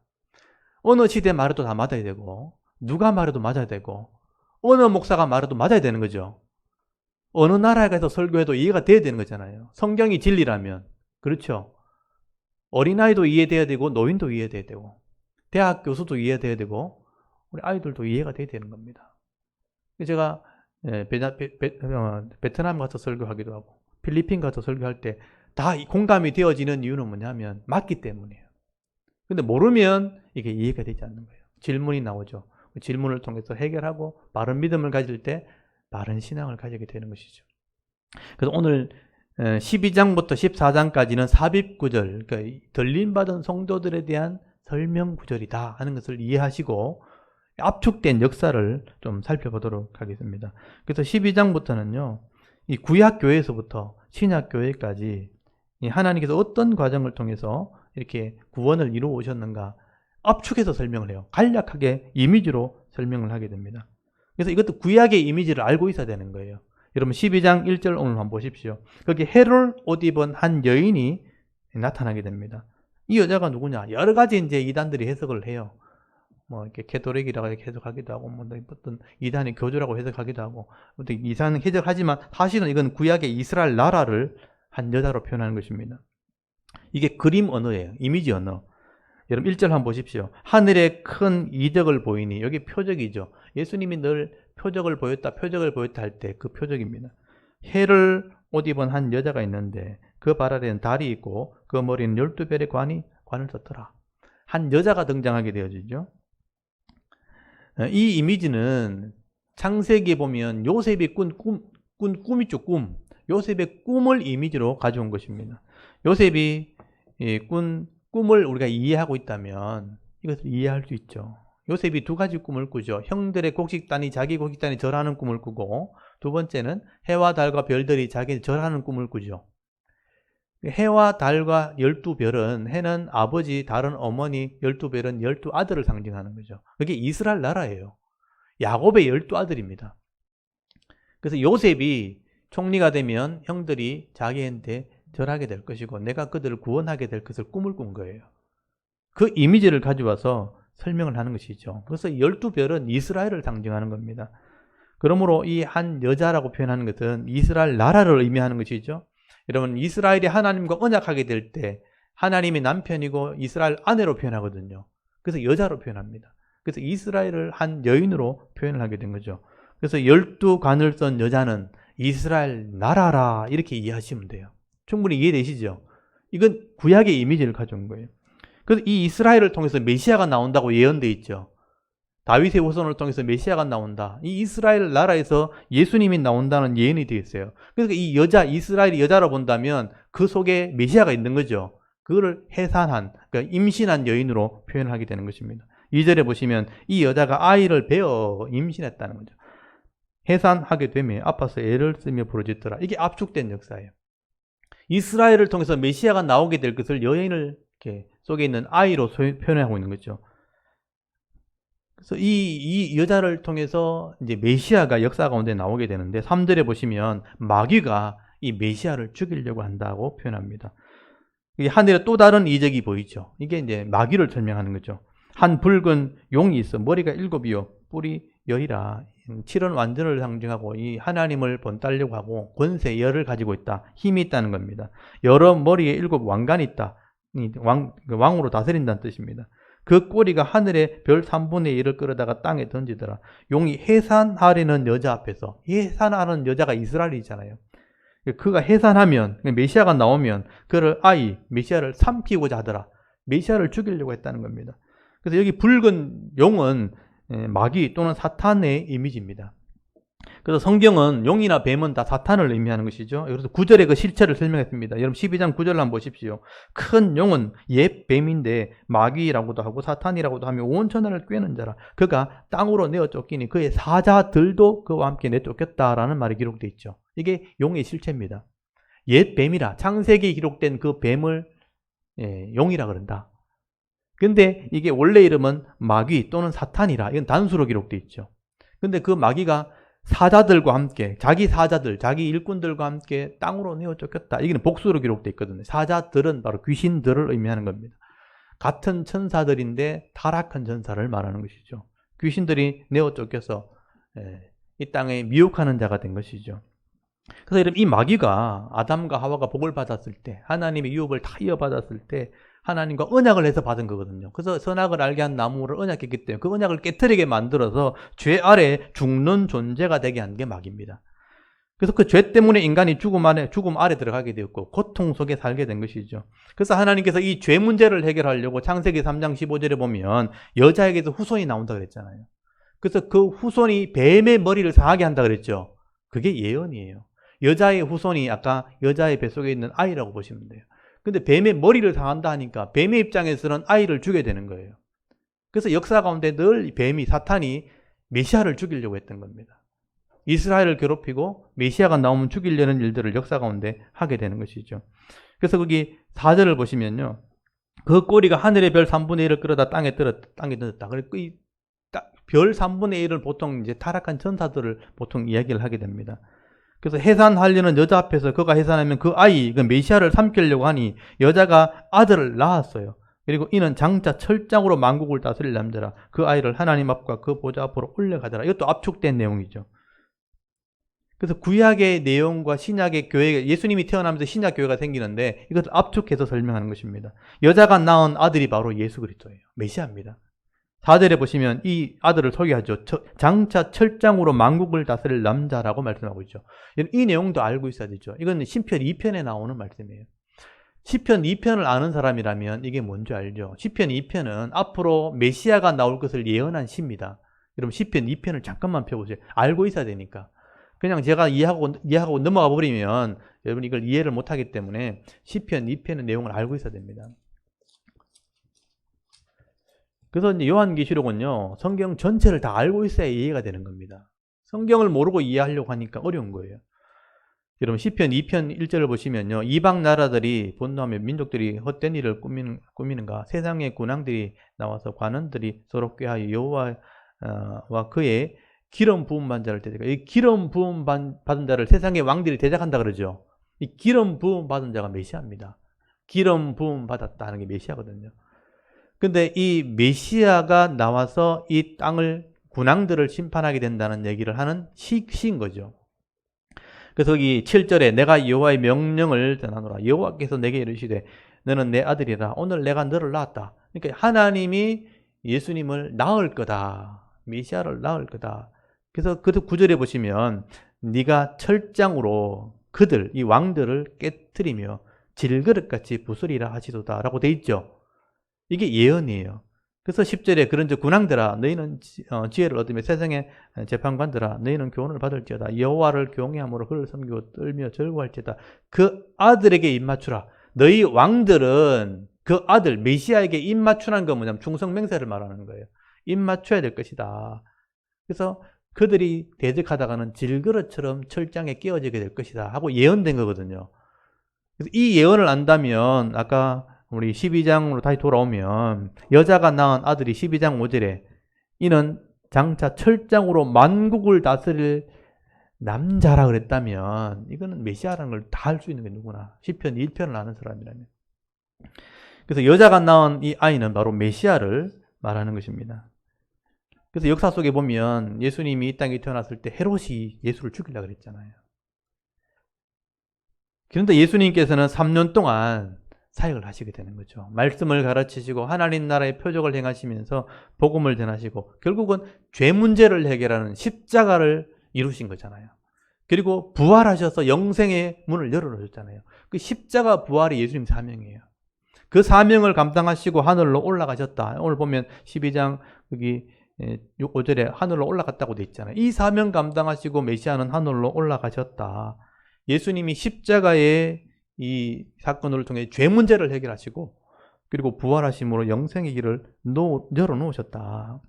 어느 시대 말해도 다 맞아야 되고, 누가 말해도 맞아야 되고, 어느 목사가 말해도 맞아야 되는 거죠. 어느 나라에 가서 설교해도 이해가 돼야 되는 거잖아요. 성경이 진리라면. 그렇죠. 어린아이도 이해돼야 되고 노인도 이해돼야 되고 대학 교수도 이해돼야 되고 우리 아이들도 이해가 돼야 되는 겁니다. 제가 베트남 가서 설교하기도 하고 필리핀 가서 설교할 때 다 공감이 되어지는 이유는 뭐냐면 맞기 때문이에요. 근데 모르면 이게 이해가 되지 않는 거예요. 질문이 나오죠. 그 질문을 통해서 해결하고 바른 믿음을 가질 때 바른 신앙을 가지게 되는 것이죠. 그래서 오늘 12장부터 14장까지는 삽입구절, 그러니까 들림받은 성도들에 대한 설명 구절이다 하는 것을 이해하시고 압축된 역사를 좀 살펴보도록 하겠습니다. 그래서 12장부터는요, 이 구약교회에서부터 신약교회까지 하나님께서 어떤 과정을 통해서 이렇게 구원을 이루어 오셨는가 압축해서 설명을 해요. 간략하게 이미지로 설명을 하게 됩니다. 그래서 이것도 구약의 이미지를 알고 있어야 되는 거예요. 여러분 12장 1절 오늘 한번 보십시오. 거기 해를 옷 입은 한 여인이 나타나게 됩니다. 이 여자가 누구냐? 여러 가지 이제 이단들이 해석을 해요. 뭐 이렇게 캐토릭이라고 해석하기도 하고, 뭐 어떤 이단의 교주라고 해석하기도 하고, 어떤 이상한 해석하지만 사실은 이건 구약의 이스라엘 나라를 한 여자로 표현하는 것입니다. 이게 그림 언어예요. 이미지 언어. 여러분 1절 한번 보십시오. 하늘에 큰 이적을 보이니, 여기 표적이죠. 예수님이 늘 표적을 보였다 할 때 그 표적입니다. 해를 옷 입은 한 여자가 있는데 그 발 아래는 달이 있고 그 머리는 12별의 관을 썼더라. 한 여자가 등장하게 되어지죠. 이 이미지는 창세기에 보면 요셉이 꿈이죠. 꿈. 요셉의 꿈을 이미지로 가져온 것입니다. 요셉이 꿈을 우리가 이해하고 있다면 이것을 이해할 수 있죠. 요셉이 두 가지 꿈을 꾸죠. 형들의 곡식단이 자기 곡식단이 절하는 꿈을 꾸고, 두 번째는 해와 달과 별들이 자기 절하는 꿈을 꾸죠. 해와 달과 12별은, 해는 아버지, 달은 어머니, 12별은 12아들을 상징하는 거죠. 그게 이스라엘 나라예요. 야곱의 12아들입니다. 그래서 요셉이 총리가 되면 형들이 자기한테 절하게 될 것이고 내가 그들을 구원하게 될 것을 꿈을 꾼 거예요. 그 이미지를 가져와서 설명을 하는 것이죠. 그래서 12별은 이스라엘을 상징하는 겁니다. 그러므로 이 한 여자라고 표현하는 것은 이스라엘 나라를 의미하는 것이죠. 여러분 이스라엘이 하나님과 언약하게 될 때 하나님의 남편이고 이스라엘 아내로 표현하거든요. 그래서 여자로 표현합니다. 그래서 이스라엘을 한 여인으로 표현을 하게 된 거죠. 그래서 12관을 쓴 여자는 이스라엘 나라라 이렇게 이해하시면 돼요. 충분히 이해되시죠? 이건 구약의 이미지를 가져온 거예요. 그래서 이 이스라엘을 통해서 메시아가 나온다고 예언되어 있죠. 다윗의 후손을 통해서 메시아가 나온다. 이 이스라엘 나라에서 예수님이 나온다는 예언이 되어 있어요. 그래서 이 여자, 이스라엘이 여자로 본다면 그 속에 메시아가 있는 거죠. 그거를 해산한, 그러니까 임신한 여인으로 표현하게 되는 것입니다. 2절에 보시면 이 여자가 아이를 베어 임신했다는 거죠. 해산하게 되면 아파서 애를 쓰며 부르짖더라. 이게 압축된 역사예요. 이스라엘을 통해서 메시아가 나오게 될 것을 여인을 이렇게 속에 있는 아이로 표현하고 있는 거죠. 그래서 이 여자를 통해서 이제 메시아가 역사 가운데 나오게 되는데 3절에 보시면 마귀가 이 메시아를 죽이려고 한다고 표현합니다. 하늘에 또 다른 이적이 보이죠. 이게 이제 마귀를 설명하는 거죠. 한 붉은 용이 있어 머리가 7이요 뿔이 10이라 7은 완전을 상징하고 이 하나님을 본따려고 하고 권세 열을 가지고 있다. 힘이 있다는 겁니다. 여러 머리에 7 왕관이 있다. 왕으로 다스린다는 뜻입니다. 그 꼬리가 하늘의 별 3분의 1을 끌어다가 땅에 던지더라. 용이 해산하려는 여자 앞에서, 해산하는 여자가 이스라엘이잖아요. 그가 해산하면, 메시아가 나오면 그를 메시아를 삼키고자 하더라. 메시아를 죽이려고 했다는 겁니다. 그래서 여기 붉은 용은 마귀 또는 사탄의 이미지입니다. 그래서 성경은 용이나 뱀은 다 사탄을 의미하는 것이죠. 그래서 9절에 그 실체를 설명했습니다. 여러분 12장 9절 한번 보십시오. 큰 용은 옛 뱀인데 마귀라고도 하고 사탄이라고도 하며 온 천하를 꿰는 자라. 그가 땅으로 내어 쫓기니 그의 사자들도 그와 함께 내쫓겼다라는 말이 기록되어 있죠. 이게 용의 실체입니다. 옛 뱀이라 창세기에 기록된 그 뱀을 용이라 그런다. 근데 이게 원래 이름은 마귀 또는 사탄이라. 이건 단수로 기록되어 있죠. 근데 그 마귀가 사자들과 함께, 자기 사자들, 자기 일꾼들과 함께 땅으로 내어 쫓겼다. 이게 복수로 기록되어 있거든요. 사자들은 바로 귀신들을 의미하는 겁니다. 같은 천사들인데 타락한 천사를 말하는 것이죠. 귀신들이 내어 쫓겨서 이 땅에 미혹하는 자가 된 것이죠. 그래서 이 마귀가 아담과 하와가 복을 받았을 때, 하나님의 유업을 다 이어받았을 때 하나님과 언약을 해서 받은 거거든요. 그래서 선악을 알게 한 나무를 언약했기 때문에 그 언약을 깨트리게 만들어서 죄 아래 죽는 존재가 되게 한 게 마귀입니다. 그래서 그 죄 때문에 인간이 죽음 아래 들어가게 되었고 고통 속에 살게 된 것이죠. 그래서 하나님께서 이 죄 문제를 해결하려고 창세기 3장 15절에 보면 여자에게서 후손이 나온다 그랬잖아요. 그래서 그 후손이 뱀의 머리를 상하게 한다 그랬죠. 그게 예언이에요. 여자의 후손이 아까 여자의 뱃속에 있는 아이라고 보시면 돼요. 근데 뱀의 머리를 상한다 하니까 뱀의 입장에서는 아이를 죽여야 되는 거예요. 그래서 역사 가운데 늘 뱀이, 사탄이 메시아를 죽이려고 했던 겁니다. 이스라엘을 괴롭히고 메시아가 나오면 죽이려는 일들을 역사 가운데 하게 되는 것이죠. 그래서 거기 4절을 보시면요. 그 꼬리가 하늘의 별 3분의 1을 끌어다 땅에 던졌다. 그리고 이 별 3분의 1을 보통 이제 타락한 천사들을 보통 이야기를 하게 됩니다. 그래서 해산하려는 여자 앞에서 그가 해산하면 그 메시아를 삼키려고 하니 여자가 아들을 낳았어요. 그리고 이는 장차 철장으로 만국을 다스릴 남자라. 그 아이를 하나님 앞과 그 보좌 앞으로 올려가더라. 이것도 압축된 내용이죠. 그래서 구약의 내용과 신약의 교회, 예수님이 태어나면서 신약 교회가 생기는데 이것을 압축해서 설명하는 것입니다. 여자가 낳은 아들이 바로 예수 그리스도예요. 메시아입니다. 4절에 보시면 이 아들을 소개하죠. 장차 철장으로 만국을 다스릴 남자라고 말씀하고 있죠. 이 내용도 알고 있어야 되죠. 이건 시편 2편에 나오는 말씀이에요. 시편 2편을 아는 사람이라면 이게 뭔지 알죠. 시편 2편은 앞으로 메시아가 나올 것을 예언한 시입니다. 여러분 시편 2편을 잠깐만 펴보세요. 알고 있어야 되니까. 그냥 제가 이해하고 넘어가 버리면 여러분 이걸 이해를 못하기 때문에 시편 2편의 내용을 알고 있어야 됩니다. 그래서 이제 요한계시록은요, 성경 전체를 다 알고 있어야 이해가 되는 겁니다. 성경을 모르고 이해하려고 하니까 어려운 거예요. 여러분 시편 2편 1절을 보시면요, 이방 나라들이 분노하며 민족들이 헛된 일을 꾸미는가? 세상의 군왕들이 나와서 관원들이 서로 꾀하여 여호와와 그의 기름 부음 받은 자를 대적하여, 이 기름 부음 받은 자를 세상의 왕들이 대적한다 그러죠. 이 기름 부음 받은 자가 메시아입니다. 기름 부음 받았다 하는 게 메시아거든요. 근데 이 메시아가 나와서 이 땅을 군왕들을 심판하게 된다는 얘기를 하는 시인 거죠. 그래서 여기 7절에 내가 여호와의 명령을 전하노라. 여호와께서 내게 이르시되 너는 내 아들이라. 오늘 내가 너를 낳았다. 그러니까 하나님이 예수님을 낳을 거다. 메시아를 낳을 거다. 그래서 그 9절에 보시면 네가 철장으로 그들, 이 왕들을 깨뜨리며 질그릇같이 부수리라 하시도다 라고 돼 있죠. 이게 예언이에요. 그래서 10절에 그런즉 군왕들아 너희는 지혜를 얻으며 세상의 재판관들아 너희는 교훈을 받을지어다. 여호와를 경외함으로 그를 섬기고 떨며 절구할지어다. 그 아들에게 입맞추라. 너희 왕들은 그 아들 메시아에게 입맞추라는 건 뭐냐면 충성맹세를 말하는 거예요. 입맞춰야 될 것이다. 그래서 그들이 대적하다가는 질그릇처럼 철장에 끼어지게 될 것이다 하고 예언된 거거든요. 그래서 이 예언을 안다면 아까 우리 12장으로 다시 돌아오면 여자가 낳은 아들이 12장 5절에 이는 장차 철장으로 만국을 다스릴 남자라 그랬다면 이거는 메시아라는 걸 다 할 수 있는 게 누구나 시편 1편을 아는 사람이라면. 그래서 여자가 낳은 이 아이는 바로 메시아를 말하는 것입니다. 그래서 역사 속에 보면 예수님이 이 땅에 태어났을 때 헤롯이 예수를 죽이려고 그랬잖아요. 그런데 예수님께서는 3년 동안 사역을 하시게 되는 거죠. 말씀을 가르치시고 하나님 나라의 표적을 행하시면서 복음을 전하시고 결국은 죄 문제를 해결하는 십자가를 이루신 거잖아요. 그리고 부활하셔서 영생의 문을 열어놓으셨잖아요. 그 십자가 부활이 예수님 사명이에요. 그 사명을 감당하시고 하늘로 올라가셨다. 오늘 보면 12장 여기 5절에 하늘로 올라갔다고 돼 있잖아요. 이 사명 감당하시고 메시아는 하늘로 올라가셨다. 예수님이 십자가의 이 사건을 통해 죄 문제를 해결하시고 그리고 부활하심으로 영생의 길을 열어놓으셨다.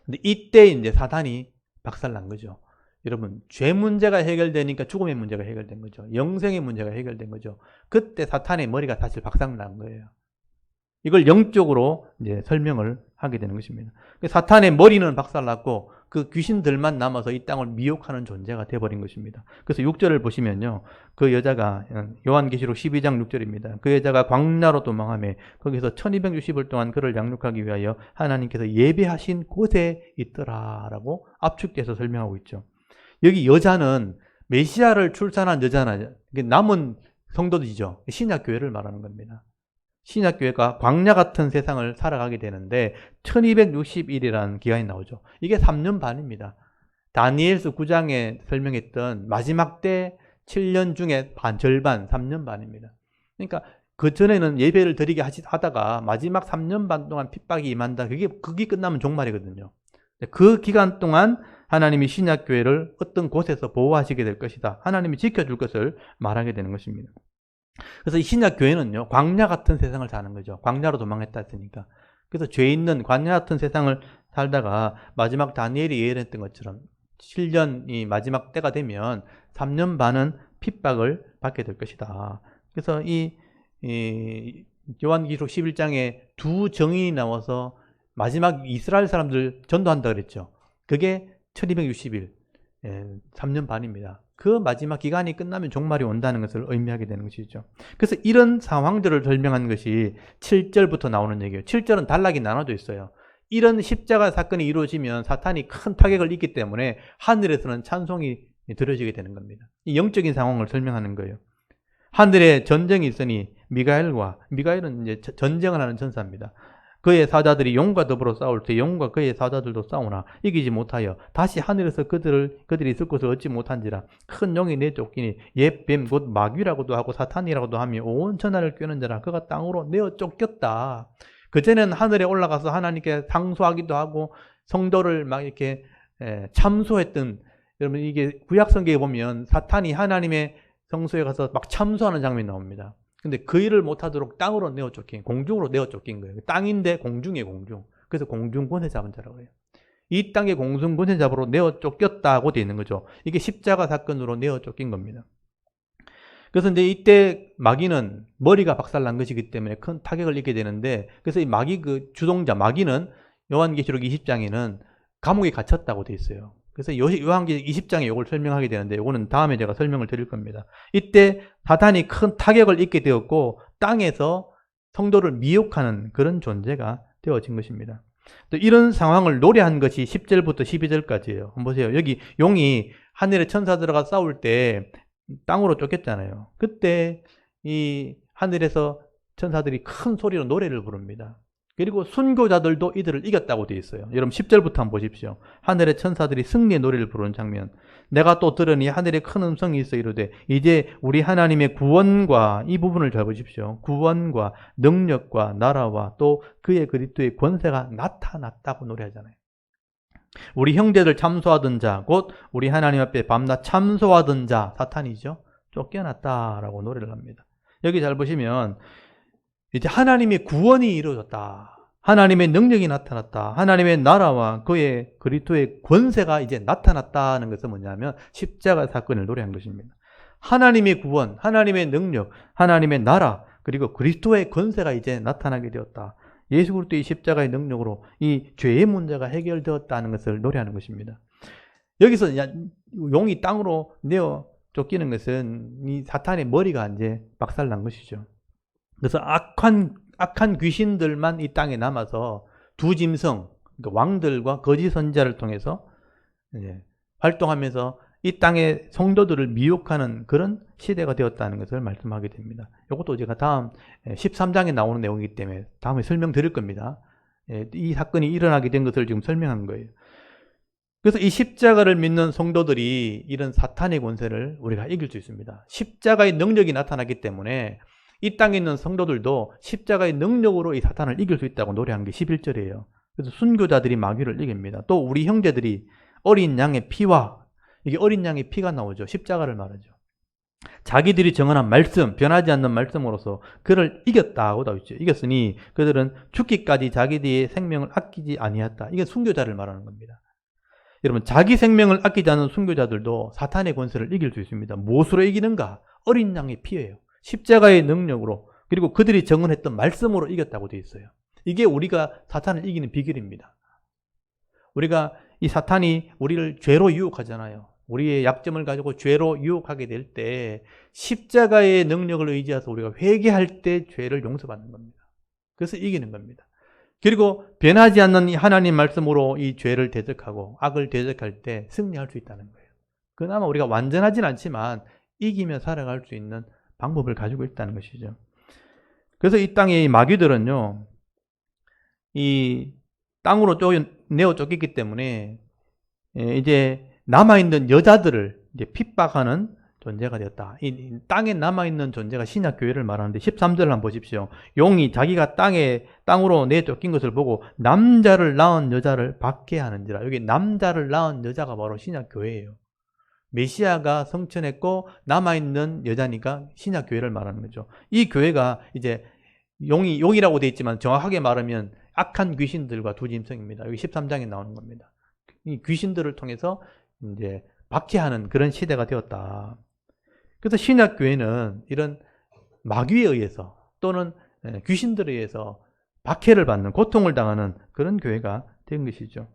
근데 이때 이제 사탄이 박살난 거죠. 여러분, 죄 문제가 해결되니까 죽음의 문제가 해결된 거죠. 영생의 문제가 해결된 거죠. 그때 사탄의 머리가 사실 박살난 거예요. 이걸 영적으로 이제 설명을 하게 되는 것입니다. 사탄의 머리는 박살났고 그 귀신들만 남아서 이 땅을 미혹하는 존재가 되어버린 것입니다. 그래서 6절을 보시면요. 그 여자가 요한계시록 12장 6절입니다. 그 여자가 광야로 도망하며 거기서 1260일 동안 그를 양육하기 위하여 하나님께서 예배하신 곳에 있더라라고 압축돼서 설명하고 있죠. 여기 여자는 메시아를 출산한 여자는 남은 성도들이죠. 신약교회를 말하는 겁니다. 신약교회가 광야 같은 세상을 살아가게 되는데 1260일이라는 기간이 나오죠. 이게 3년 반입니다. 다니엘서 9장에 설명했던 마지막 때 7년 중에 절반 3년 반입니다. 그러니까 그 전에는 예배를 드리게 하다가 마지막 3년 반 동안 핍박이 임한다. 그게 끝나면 종말이거든요. 그 기간 동안 하나님이 신약교회를 어떤 곳에서 보호하시게 될 것이다. 하나님이 지켜줄 것을 말하게 되는 것입니다. 그래서 이 신약교회는요, 광야 같은 세상을 사는 거죠. 광야로 도망했다 했으니까. 그래서 죄 있는 광야 같은 세상을 살다가 마지막 다니엘이 예언했던 것처럼 7년이 마지막 때가 되면 3년 반은 핍박을 받게 될 것이다. 그래서 이 요한계시록 11장에 두 정인이 나와서 마지막 이스라엘 사람들 전도한다 그랬죠. 그게 1260일, 3년 반입니다. 그 마지막 기간이 끝나면 종말이 온다는 것을 의미하게 되는 것이죠. 그래서 이런 상황들을 설명한 것이 7절부터 나오는 얘기예요. 7절은 단락이 나눠져 있어요. 이런 십자가 사건이 이루어지면 사탄이 큰 타격을 입기 때문에 하늘에서는 찬송이 들어지게 되는 겁니다. 이 영적인 상황을 설명하는 거예요. 하늘에 전쟁이 있으니 미가엘은 이제 전쟁을 하는 전사입니다. 그의 사자들이 용과 더불어 싸울 때 용과 그의 사자들도 싸우나 이기지 못하여 다시 하늘에서 그들이 있을 곳을 얻지 못한지라. 큰 용이 내쫓기니 옛 뱀 곧 마귀라고도 하고 사탄이라고도 하며 온 천하를 꿰는 자라. 그가 땅으로 내어 쫓겼다. 그전에는 하늘에 올라가서 하나님께 상소하기도 하고 성도를 막 이렇게 참소했던, 여러분 이게 구약성경에 보면 사탄이 하나님의 성소에 가서 막 참소하는 장면이 나옵니다. 근데 그 일을 못하도록 땅으로 내어 쫓긴, 공중으로 내어 쫓긴 거예요. 땅인데 공중에 공중. 그래서 공중 권세 잡은 자라고 해요. 이 땅의 공중 권세 잡으로 내어 쫓겼다고 되어 있는 거죠. 이게 십자가 사건으로 내어 쫓긴 겁니다. 그래서 이제 이때 마귀는 머리가 박살난 것이기 때문에 큰 타격을 입게 되는데, 그래서 이 마귀 그 주동자 마귀는 요한계시록 20장에는 감옥에 갇혔다고 되어 있어요. 그래서 요한계시록 20장에 이걸 설명하게 되는데, 이거는 다음에 제가 설명을 드릴 겁니다. 이때 사탄이 큰 타격을 입게 되었고 땅에서 성도를 미혹하는 그런 존재가 되어진 것입니다. 또 이런 상황을 노래한 것이 10절부터 12절까지예요. 한번 보세요. 여기 용이 하늘에 천사 들어가 싸울 때 땅으로 쫓겼잖아요. 그때 이 하늘에서 천사들이 큰 소리로 노래를 부릅니다. 그리고 순교자들도 이들을 이겼다고 되어 있어요. 여러분 10절부터 한번 보십시오. 하늘의 천사들이 승리의 노래를 부르는 장면. 내가 또 들으니 하늘에 큰 음성이 있어 이르되 이제 우리 하나님의 구원과, 이 부분을 잘 보십시오. 구원과 능력과 나라와 또 그의 그리스도의 권세가 나타났다고 노래하잖아요. 우리 형제들 참소하던 자, 곧 우리 하나님 앞에 밤낮 참소하던 자, 사탄이죠. 쫓겨났다라고 노래를 합니다. 여기 잘 보시면 이제 하나님의 구원이 이루어졌다. 하나님의 능력이 나타났다. 하나님의 나라와 그의 그리스도의 권세가 이제 나타났다는 것은 뭐냐면 십자가 사건을 노래한 것입니다. 하나님의 구원, 하나님의 능력, 하나님의 나라, 그리고 그리스도의 권세가 이제 나타나게 되었다. 예수 그리스도의 십자가의 능력으로 이 죄의 문제가 해결되었다는 것을 노래하는 것입니다. 여기서 용이 땅으로 내어 쫓기는 것은 이 사탄의 머리가 이제 박살난 것이죠. 그래서 악한 귀신들만 이 땅에 남아서 두 짐승, 그러니까 왕들과 거짓 선지자를 통해서 활동하면서 이 땅의 성도들을 미혹하는 그런 시대가 되었다는 것을 말씀하게 됩니다. 이것도 제가 다음 13장에 나오는 내용이기 때문에 다음에 설명드릴 겁니다. 이 사건이 일어나게 된 것을 지금 설명한 거예요. 그래서 이 십자가를 믿는 성도들이 이런 사탄의 권세를 우리가 이길 수 있습니다. 십자가의 능력이 나타나기 때문에 이 땅에 있는 성도들도 십자가의 능력으로 이 사탄을 이길 수 있다고 노래한 게 11절이에요. 그래서 순교자들이 마귀를 이깁니다. 또 우리 형제들이 어린 양의 피와, 이게 어린 양의 피가 나오죠. 십자가를 말하죠. 자기들이 정언한 말씀, 변하지 않는 말씀으로서 그를 이겼다고 나와 있죠. 이겼으니 그들은 죽기까지 자기들의 생명을 아끼지 아니했다. 이게 순교자를 말하는 겁니다. 여러분, 자기 생명을 아끼지 않는 순교자들도 사탄의 권세를 이길 수 있습니다. 무엇으로 이기는가? 어린 양의 피예요. 십자가의 능력으로, 그리고 그들이 정언했던 말씀으로 이겼다고 되어 있어요. 이게 우리가 사탄을 이기는 비결입니다. 우리가 이 사탄이 우리를 죄로 유혹하잖아요. 우리의 약점을 가지고 죄로 유혹하게 될 때 십자가의 능력을 의지해서 우리가 회개할 때 죄를 용서받는 겁니다. 그래서 이기는 겁니다. 그리고 변하지 않는 이 하나님 말씀으로 이 죄를 대적하고 악을 대적할 때 승리할 수 있다는 거예요. 그나마 우리가 완전하진 않지만 이기며 살아갈 수 있는 방법을 가지고 있다는 것이죠. 그래서 이 땅의 마귀들은요, 이 땅으로 내어 쫓겼기 때문에 이제 남아있는 여자들을 이제 핍박하는 존재가 되었다. 이 땅에 남아있는 존재가 신약교회를 말하는데 13절을 한번 보십시오. 용이 자기가 땅으로 내쫓긴 것을 보고 남자를 낳은 여자를 박해하는지라. 여기 남자를 낳은 여자가 바로 신약교회예요. 메시아가 성천했고 남아있는 여자니까 신약교회를 말하는 거죠. 이 교회가 이제 용이라고 되어 있지만 정확하게 말하면 악한 귀신들과 두 짐승입니다. 여기 13장에 나오는 겁니다. 이 귀신들을 통해서 이제 박해하는 그런 시대가 되었다. 그래서 신약교회는 이런 마귀에 의해서 또는 귀신들에 의해서 박해를 받는, 고통을 당하는 그런 교회가 된 것이죠.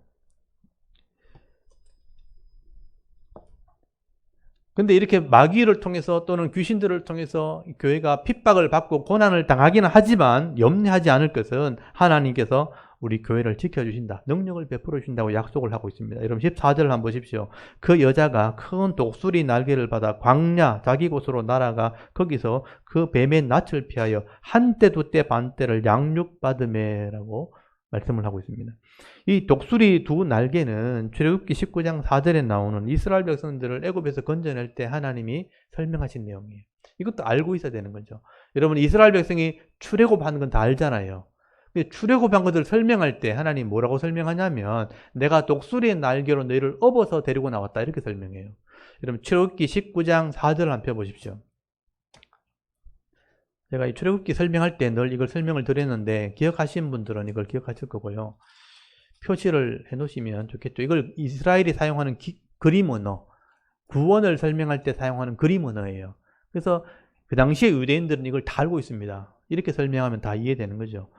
근데 이렇게 마귀를 통해서 또는 귀신들을 통해서 교회가 핍박을 받고 고난을 당하기는 하지만 염려하지 않을 것은 하나님께서 우리 교회를 지켜주신다, 능력을 베풀어 주신다고 약속을 하고 있습니다. 여러분 14절 한번 보십시오. 그 여자가 큰 독수리 날개를 받아 광야 자기 곳으로 날아가 거기서 그 뱀의 낯을 피하여 한때 두때 반때를 양육받으매라고 말씀을 하고 있습니다. 이 독수리 두 날개는 출애굽기 19장 4절에 나오는 이스라엘 백성들을 애굽에서 건져낼 때 하나님이 설명하신 내용이에요. 이것도 알고 있어야 되는 거죠. 여러분, 이스라엘 백성이 출애굽하는 건 다 알잖아요. 출애굽한 것을 설명할 때 하나님 뭐라고 설명하냐면 내가 독수리의 날개로 너희를 업어서 데리고 나왔다, 이렇게 설명해요. 여러분 출애굽기 19장 4절을 한번 펴보십시오. 제가 이 출애굽기 설명할 때 늘 이걸 설명을 드렸는데 기억하신 분들은 이걸 기억하실 거고요. 표시를 해놓으시면 좋겠죠. 이걸 이스라엘이 사용하는 그림 언어, 구원을 설명할 때 사용하는 그림 언어예요. 그래서 그 당시에 유대인들은 이걸 다 알고 있습니다. 이렇게 설명하면 다 이해되는 거죠.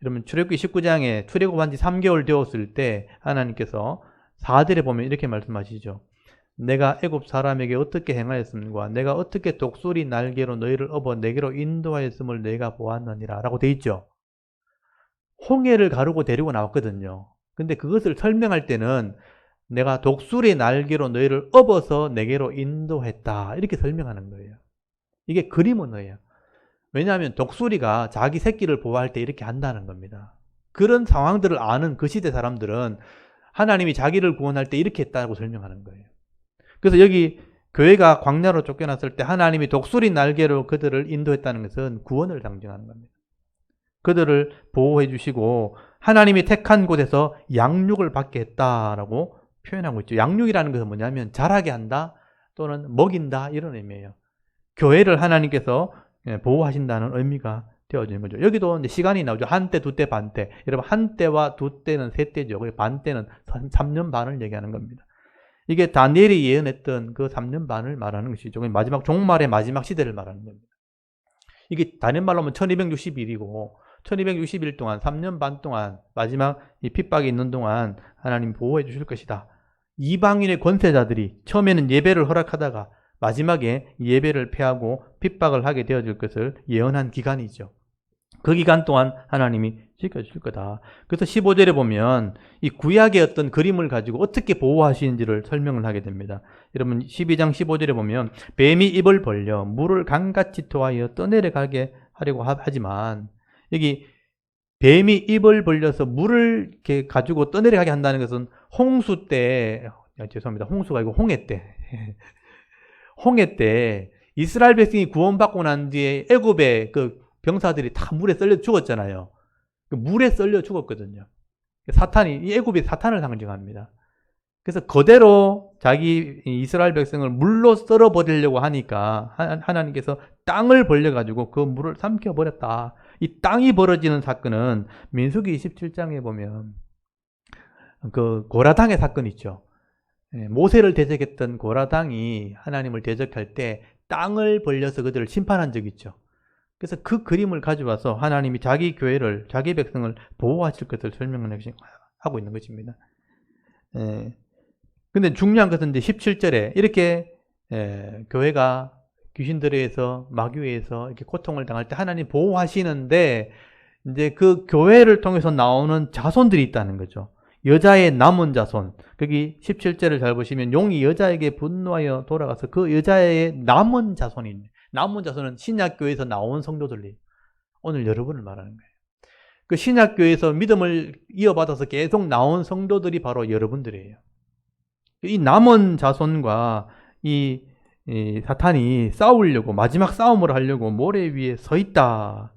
여러분 출애굽기 19장에 출애굽한 지 3개월 되었을 때 하나님께서 4절에 보면 이렇게 말씀하시죠. 내가 애굽 사람에게 어떻게 행하였음과 내가 어떻게 독수리 날개로 너희를 업어 내게로 인도하였음을 내가 보았느니라 라고 돼 있죠. 홍해를 가르고 데리고 나왔거든요. 근데 그것을 설명할 때는 내가 독수리 날개로 너희를 업어서 내게로 인도했다. 이렇게 설명하는 거예요. 이게 그림 언어예요. 왜냐하면 독수리가 자기 새끼를 보호할 때 이렇게 한다는 겁니다. 그런 상황들을 아는 그 시대 사람들은 하나님이 자기를 구원할 때 이렇게 했다고 설명하는 거예요. 그래서 여기 교회가 광야로 쫓겨났을 때 하나님이 독수리 날개로 그들을 인도했다는 것은 구원을 상징하는 겁니다. 그들을 보호해 주시고 하나님이 택한 곳에서 양육을 받게 했다라고 표현하고 있죠. 양육이라는 것은 뭐냐면 자라게 한다 또는 먹인다 이런 의미예요. 교회를 하나님께서 보호하신다는 의미가 되어지는 거죠. 여기도 이제 시간이 나오죠. 한때, 두때, 반때. 여러분 한때와 두때는 세때죠. 반때는 3년 반을 얘기하는 겁니다. 이게 다니엘이 예언했던 그 3년 반을 말하는 것이죠. 마지막 종말의 마지막 시대를 말하는 겁니다. 이게 다른 말로 하면 1260일이고 1260일 동안 3년 반 동안 마지막 이 핍박이 있는 동안 하나님 보호해 주실 것이다. 이방인의 권세자들이 처음에는 예배를 허락하다가 마지막에 예배를 폐하고 핍박을 하게 되어질 것을 예언한 기간이죠. 그 기간 동안 하나님이 지켜주실 거다. 그래서 15절에 보면 이 구약의 어떤 그림을 가지고 어떻게 보호하시는지를 설명을 하게 됩니다. 여러분 12장 15절에 보면 뱀이 입을 벌려 물을 강같이 토하여 떠내려가게 하려고 하지만 여기 뱀이 입을 벌려서 물을 이렇게 가지고 떠내려가게 한다는 것은 홍수 때, 죄송합니다. 홍수가 아니고 홍해 때. 홍해 때 이스라엘 백성이 구원받고 난 뒤에 애굽의 그 병사들이 다 물에 썰려 죽었잖아요. 물에 썰려 죽었거든요. 사탄이, 이 애굽이 사탄을 상징합니다. 그래서 그대로 자기 이스라엘 백성을 물로 썰어버리려고 하니까 하나님께서 땅을 벌려가지고 그 물을 삼켜버렸다. 이 땅이 벌어지는 사건은 민수기 27장에 보면 그 고라당의 사건 있죠. 모세를 대적했던 고라당이 하나님을 대적할 때 땅을 벌려서 그들을 심판한 적이 있죠. 그래서 그 그림을 가져와서 하나님이 자기 교회를, 자기 백성을 보호하실 것을 설명하고 있는 것입니다. 근데 중요한 것은 이제 17절에 이렇게 교회가 귀신들에 의해서, 마귀에 의해서 이렇게 고통을 당할 때 하나님 보호하시는데 이제 그 교회를 통해서 나오는 자손들이 있다는 거죠. 여자의 남은 자손. 거기 17절을 잘 보시면 용이 여자에게 분노하여 돌아가서 그 여자의 남은 자손이 있네. 남은 자손은 신약교회에서 나온 성도들이 오늘 여러분을 말하는 거예요. 그 신약교회에서 믿음을 이어받아서 계속 나온 성도들이 바로 여러분들이에요. 이 남은 자손과 이 사탄이 싸우려고 마지막 싸움을 하려고 모래 위에 서 있다.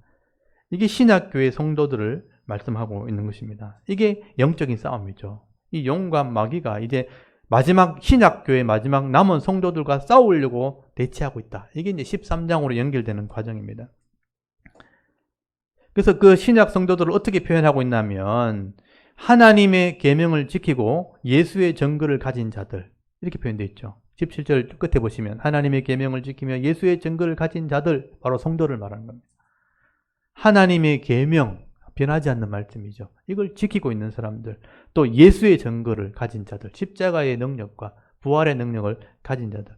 이게 신약교회 성도들을 말씀하고 있는 것입니다. 이게 영적인 싸움이죠. 이 용과 마귀가 이제 마지막 신약교회 마지막 남은 성도들과 싸우려고 대치하고 있다. 이게 이제 13장으로 연결되는 과정입니다. 그래서 그 신약 성도들을 어떻게 표현하고 있냐면 하나님의 계명을 지키고 예수의 증거를 가진 자들 이렇게 표현되어 있죠. 17절 끝에 보시면 하나님의 계명을 지키며 예수의 증거를 가진 자들 바로 성도를 말하는 겁니다. 하나님의 계명 변하지 않는 말씀이죠. 이걸 지키고 있는 사람들 또 예수의 증거를 가진 자들 십자가의 능력과 부활의 능력을 가진 자들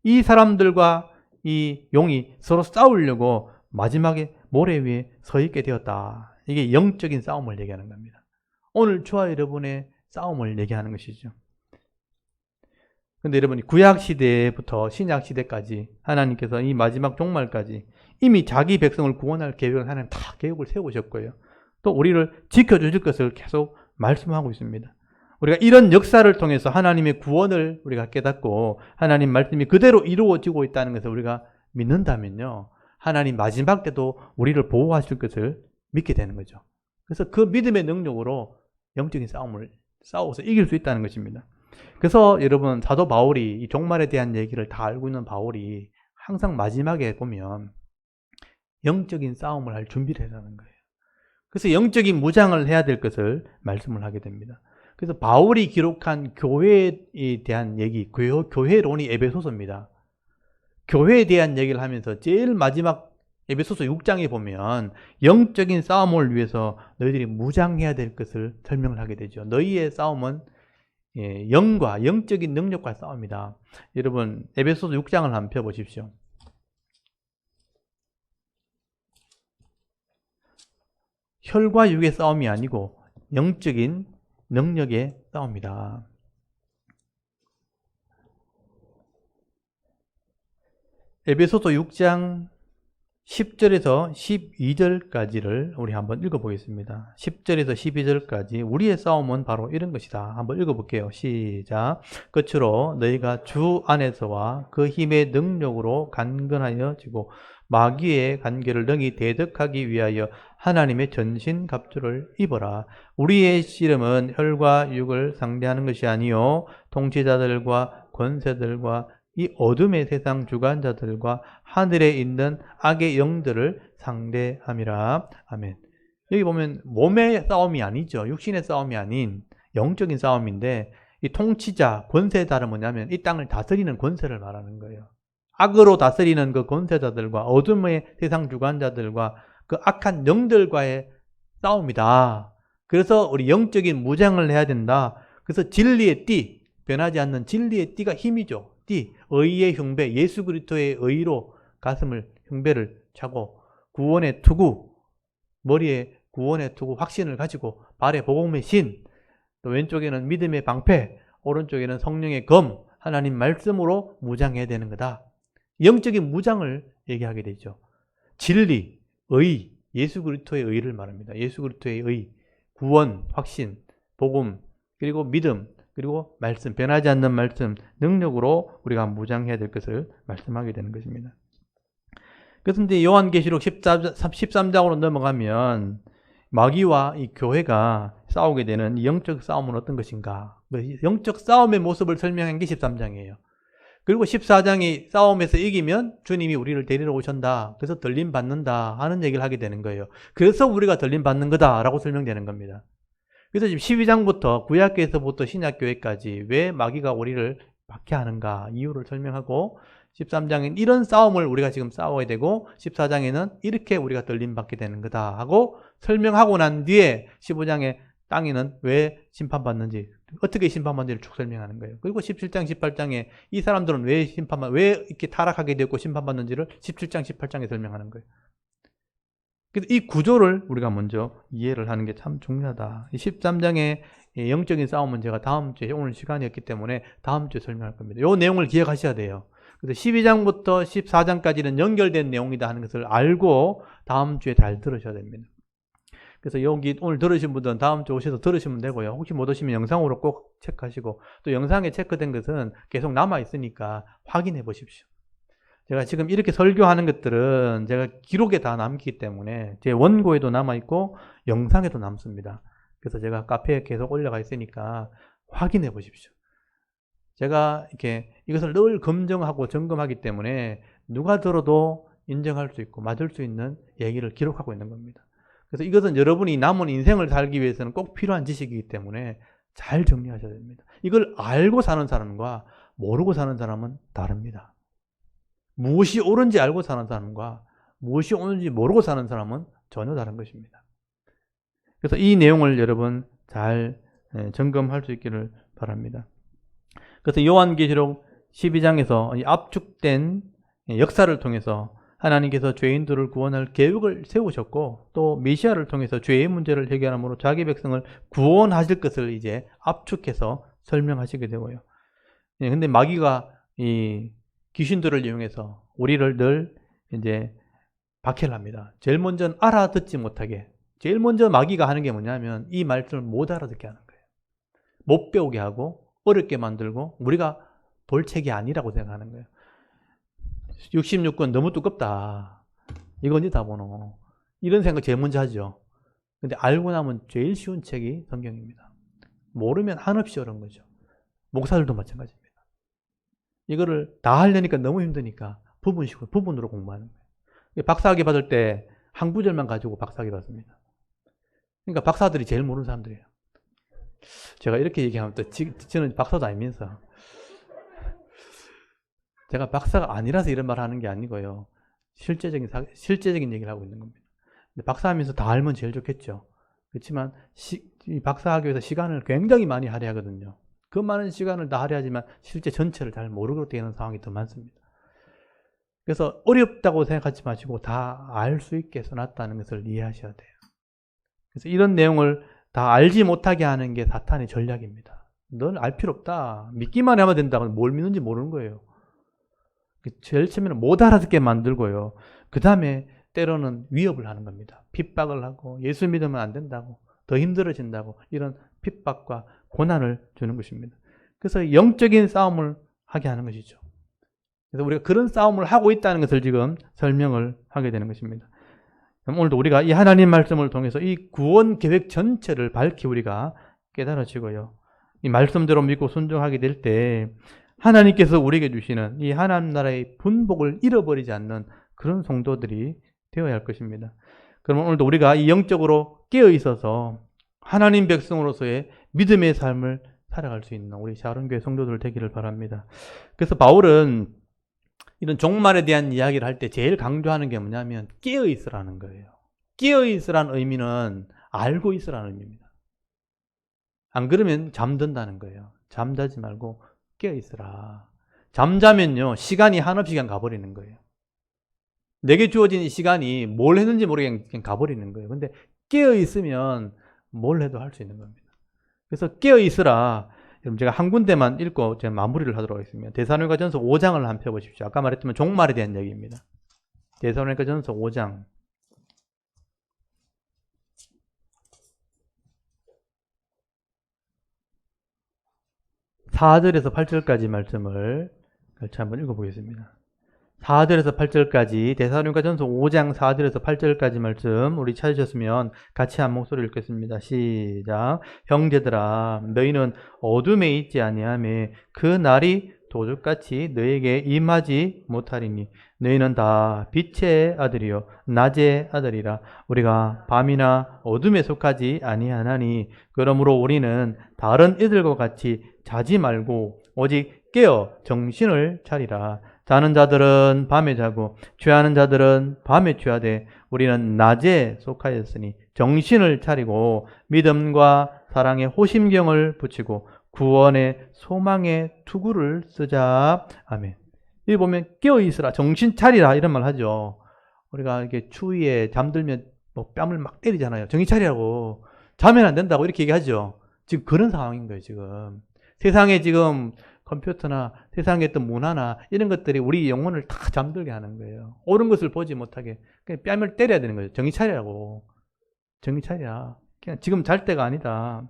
이 사람들과 이 용이 서로 싸우려고 마지막에 모래 위에 서 있게 되었다. 이게 영적인 싸움을 얘기하는 겁니다. 오늘 저와 여러분의 싸움을 얘기하는 것이죠. 그런데 여러분이 구약 시대부터 신약 시대까지 하나님께서 이 마지막 종말까지 이미 자기 백성을 구원할 계획을 하나님 다 계획을 세우셨고요. 또 우리를 지켜주실 것을 계속 말씀하고 있습니다. 우리가 이런 역사를 통해서 하나님의 구원을 우리가 깨닫고 하나님 말씀이 그대로 이루어지고 있다는 것을 우리가 믿는다면요. 하나님 마지막 때도 우리를 보호하실 것을 믿게 되는 거죠. 그래서 그 믿음의 능력으로 영적인 싸움을 싸워서 이길 수 있다는 것입니다. 그래서 여러분 사도 바울이 이 종말에 대한 얘기를 다 알고 있는 바울이 항상 마지막에 보면 영적인 싸움을 할 준비를 하라는 거예요. 그래서 영적인 무장을 해야 될 것을 말씀을 하게 됩니다. 그래서 바울이 기록한 교회에 대한 얘기, 교회론이 에베소서입니다. 교회에 대한 얘기를 하면서 제일 마지막 에베소서 6장에 보면 영적인 싸움을 위해서 너희들이 무장해야 될 것을 설명을 하게 되죠. 너희의 싸움은 영과 영적인 능력과 싸움이다. 여러분 에베소서 6장을 한번 혈과 육의 싸움이 아니고 영적인 능력의 싸움이다. 에베소서 6장 10절에서 12절까지를 우리 한번 읽어보겠습니다. 10절에서 12절까지 우리의 싸움은 바로 이런 것이다. 한번 읽어볼게요. 시작. 끝으로 너희가 주 안에서와 그 힘의 능력으로 강건하여지고 마귀의 관계를 능히 대적하기 위하여 하나님의 전신 갑주를 입어라. 우리의 씨름은 혈과 육을 상대하는 것이 아니요 통치자들과 권세들과 이 어둠의 세상 주관자들과 하늘에 있는 악의 영들을 상대함이라. 아멘. 여기 보면 몸의 싸움이 아니죠. 육신의 싸움이 아닌 영적인 싸움인데 이 통치자, 권세자는 뭐냐면 이 땅을 다스리는 권세를 말하는 거예요. 악으로 다스리는 그 권세자들과 어둠의 세상 주관자들과 그 악한 영들과의 싸움이다. 그래서 우리 영적인 무장을 해야 된다. 그래서 진리의 띠, 변하지 않는 진리의 띠가 힘이죠. 띠, 의의 흉배, 예수 그리스도의 의로 가슴을 흉배를 차고 구원의 투구, 머리에 구원의 투구 확신을 가지고 발에 복음의 신, 또 왼쪽에는 믿음의 방패, 오른쪽에는 성령의 검, 하나님 말씀으로 무장해야 되는 거다. 영적인 무장을 얘기하게 되죠. 진리, 의, 예수 그리스도의 의를 말합니다. 예수 그리스도의 의, 구원, 확신, 복음, 그리고 믿음, 그리고 말씀, 변하지 않는 말씀, 능력으로 우리가 무장해야 될 것을 말씀하게 되는 것입니다. 그래서 이제 요한계시록 13장으로 넘어가면 마귀와 이 교회가 싸우게 되는 이 영적 싸움은 어떤 것인가? 영적 싸움의 모습을 설명한 게 13장이에요. 그리고 14장이 싸움에서 이기면 주님이 우리를 데리러 오신다. 그래서 들림 받는다 하는 얘기를 하게 되는 거예요. 그래서 우리가 들림 받는 거다라고 설명되는 겁니다. 그래서 지금 12장부터 구약교에서부터 신약교회까지 왜 마귀가 우리를 박해하는가 이유를 설명하고 13장엔 이런 싸움을 우리가 지금 싸워야 되고 14장에는 이렇게 우리가 들림받게 되는 거다 하고 설명하고 난 뒤에 15장에 땅에는 왜 심판받는지 어떻게 심판받는지를 쭉 설명하는 거예요. 그리고 17장, 18장에 이 사람들은 왜 이렇게 타락하게 되고 심판받는지를 17장, 18장에 설명하는 거예요. 그래서 이 구조를 우리가 먼저 이해를 하는 게 참 중요하다. 13장의 영적인 싸움은 제가 다음 주에 오늘 시간이 없기 때문에 다음 주에 설명할 겁니다. 이 내용을 기억하셔야 돼요. 그래서 12장부터 14장까지는 연결된 내용이다 하는 것을 알고 다음 주에 잘 들으셔야 됩니다. 그래서 여기 오늘 들으신 분들은 다음 주 오셔서 들으시면 되고요. 혹시 못 오시면 영상으로 꼭 체크하시고 또 영상에 체크된 것은 계속 남아있으니까 확인해 보십시오. 제가 지금 이렇게 설교하는 것들은 제가 기록에 다 남기 때문에 제 원고에도 남아있고 영상에도 남습니다. 그래서 제가 카페에 계속 올라가 있으니까 확인해 보십시오. 제가 이렇게 이것을 늘 검증하고 점검하기 때문에 누가 들어도 인정할 수 있고 맞을 수 있는 얘기를 기록하고 있는 겁니다. 그래서 이것은 여러분이 남은 인생을 살기 위해서는 꼭 필요한 지식이기 때문에 잘 정리하셔야 됩니다. 이걸 알고 사는 사람과 모르고 사는 사람은 다릅니다. 무엇이 옳은지 알고 사는 사람과 무엇이 옳은지 모르고 사는 사람은 전혀 다른 것입니다. 그래서 이 내용을 여러분 잘 점검할 수 있기를 바랍니다. 그래서 요한계시록 12장에서 압축된 역사를 통해서 하나님께서 죄인들을 구원할 계획을 세우셨고 또 메시아를 통해서 죄의 문제를 해결함으로 자기 백성을 구원하실 것을 이제 압축해서 설명하시게 되고요. 근데 마귀가 이 귀신들을 이용해서 우리를 늘 이제 박해를 합니다. 제일 먼저 알아듣지 못하게. 제일 먼저 마귀가 하는 게 뭐냐면 이 말씀을 못 알아듣게 하는 거예요. 못 배우게 하고 어렵게 만들고 우리가 볼책이 아니라고 생각하는 거예요. 66권 너무 두껍다. 이거 언제 다 보노? 이런 생각 제일 먼저 하죠. 근데 알고 나면 제일 쉬운 책이 성경입니다. 모르면 한없이 어려운 거죠. 목사들도 마찬가지입니다. 이거를 다 하려니까 너무 힘드니까 부분으로 공부하는 거예요. 박사학위 받을 때 한 구절만 가지고 박사학위 받습니다. 그러니까 박사들이 제일 모르는 사람들이에요. 제가 이렇게 얘기하면 또 저는 박사도 아니면서 제가 박사가 아니라서 이런 말 하는 게 아니고요. 실제적인 얘기를 하고 있는 겁니다. 근데 박사하면서 다 알면 제일 좋겠죠. 그렇지만 이 박사학위에서 시간을 굉장히 많이 할애하거든요. 그 많은 시간을 다 할애하지만 실제 전체를 잘 모르게 되는 상황이 더 많습니다. 그래서 어렵다고 생각하지 마시고 다 알 수 있게 써놨다는 것을 이해하셔야 돼요. 그래서 이런 내용을 다 알지 못하게 하는 게 사탄의 전략입니다. 넌 알 필요 없다. 믿기만 하면 된다고. 뭘 믿는지 모르는 거예요. 제일 처음에는 못 알아듣게 만들고요. 그 다음에 때로는 위협을 하는 겁니다. 핍박을 하고 예수 믿으면 안 된다고, 더 힘들어진다고, 이런 핍박과 고난을 주는 것입니다. 그래서 영적인 싸움을 하게 하는 것이죠. 그래서 우리가 그런 싸움을 하고 있다는 것을 지금 설명을 하게 되는 것입니다. 오늘도 우리가 이 하나님 말씀을 통해서 이 구원 계획 전체를 밝히 우리가 깨달아지고요. 이 말씀대로 믿고 순종하게 될 때 하나님께서 우리에게 주시는 이 하나님 나라의 분복을 잃어버리지 않는 그런 성도들이 되어야 할 것입니다. 그러면 오늘도 우리가 이 영적으로 깨어 있어서 하나님 백성으로서의 믿음의 삶을 살아갈 수 있는 우리 샤론교회 성도들 되기를 바랍니다. 그래서 바울은 이런 종말에 대한 이야기를 할 때 제일 강조하는 게 뭐냐면 깨어 있으라는 거예요. 깨어 있으라는 의미는 알고 있으라는 의미입니다. 안 그러면 잠든다는 거예요. 잠자지 말고 깨어 있으라. 잠자면요, 시간이 한없이 그냥 가버리는 거예요. 내게 주어진 이 시간이 뭘 했는지 모르게 그냥 가버리는 거예요. 근데 깨어 있으면 뭘 해도 할 수 있는 겁니다. 그래서 깨어 있으라. 여러분, 제가 한 군데만 읽고 제가 마무리를 하도록 하겠습니다. 데살로니가전서 5장을 한번 펴보십시오. 아까 말했지만 종말에 대한 얘기입니다. 데살로니가전서 5장 4절에서 8절까지 말씀을 같이 한번 읽어보겠습니다. 4절에서 8절까지 데살로니가전서 5장 4절에서 8절까지 말씀 우리 찾으셨으면 같이 한 목소리 읽겠습니다. 시작. 형제들아, 너희는 어둠에 있지 아니하며 그 날이 도둑같이 너에게 임하지 못하리니 너희는 다 빛의 아들이요 낮의 아들이라. 우리가 밤이나 어둠에 속하지 아니하나니 그러므로 우리는 다른 이들과 같이 자지 말고 오직 깨어 정신을 차리라. 자는 자들은 밤에 자고 취하는 자들은 밤에 취하되 우리는 낮에 속하였으니 정신을 차리고 믿음과 사랑의 호심경을 붙이고 구원의 소망의 투구를 쓰자. 아멘. 여기 보면 깨어 있으라, 정신 차리라 이런 말 하죠. 우리가 이렇게 추위에 잠들면 뭐 뺨을 막 때리잖아요. 정신 차리라고. 자면 안 된다고 이렇게 얘기하죠. 지금 그런 상황인 거예요. 지금 세상에 지금 컴퓨터나 세상에 어떤 문화나 이런 것들이 우리 영혼을 다 잠들게 하는 거예요. 옳은 것을 보지 못하게. 그냥 뺨을 때려야 되는 거죠. 정신 차리라고. 정신 차리라. 그냥 지금 잘 때가 아니다.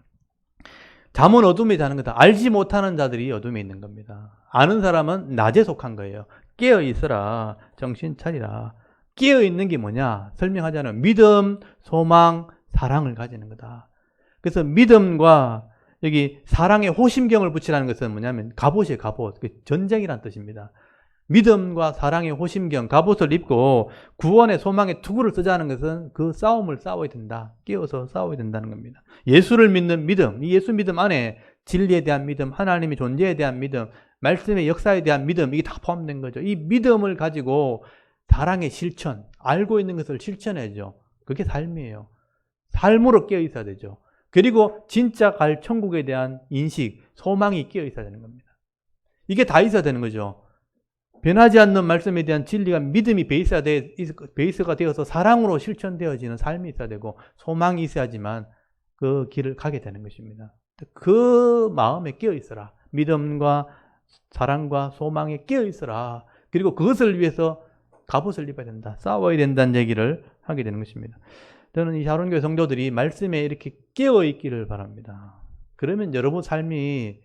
잠은 어둠에 자는 거다. 알지 못하는 자들이 어둠에 있는 겁니다. 아는 사람은 낮에 속한 거예요. 깨어 있으라. 정신 차리라. 깨어 있는 게 뭐냐? 설명하자면 믿음, 소망, 사랑을 가지는 거다. 그래서 믿음과 여기 사랑의 호심경을 붙이라는 것은 뭐냐면 갑옷이에요. 갑옷. 전쟁이란 뜻입니다. 믿음과 사랑의 호심경, 갑옷을 입고 구원의 소망의 투구를 쓰자는 것은 그 싸움을 싸워야 된다. 깨어서 싸워야 된다는 겁니다. 예수를 믿는 믿음, 이 예수 믿음 안에 진리에 대한 믿음, 하나님의 존재에 대한 믿음, 말씀의 역사에 대한 믿음, 이게 다 포함된 거죠. 이 믿음을 가지고 사랑의 실천, 알고 있는 것을 실천해야죠. 그게 삶이에요. 삶으로 깨어 있어야 되죠. 그리고 진짜 갈 천국에 대한 인식, 소망이 끼어 있어야 되는 겁니다. 이게 다 있어야 되는 거죠. 변하지 않는 말씀에 대한 진리가 믿음이 베이스가 되어서 사랑으로 실천되어지는 삶이 있어야 되고 소망이 있어야지만 그 길을 가게 되는 것입니다. 그 마음에 끼어 있어라. 믿음과 사랑과 소망에 끼어 있어라. 그리고 그것을 위해서 갑옷을 입어야 된다. 싸워야 된다는 얘기를 하게 되는 것입니다. 저는 이 샤론교회 성도들이 말씀에 이렇게 깨어 있기를 바랍니다. 그러면 여러분 삶이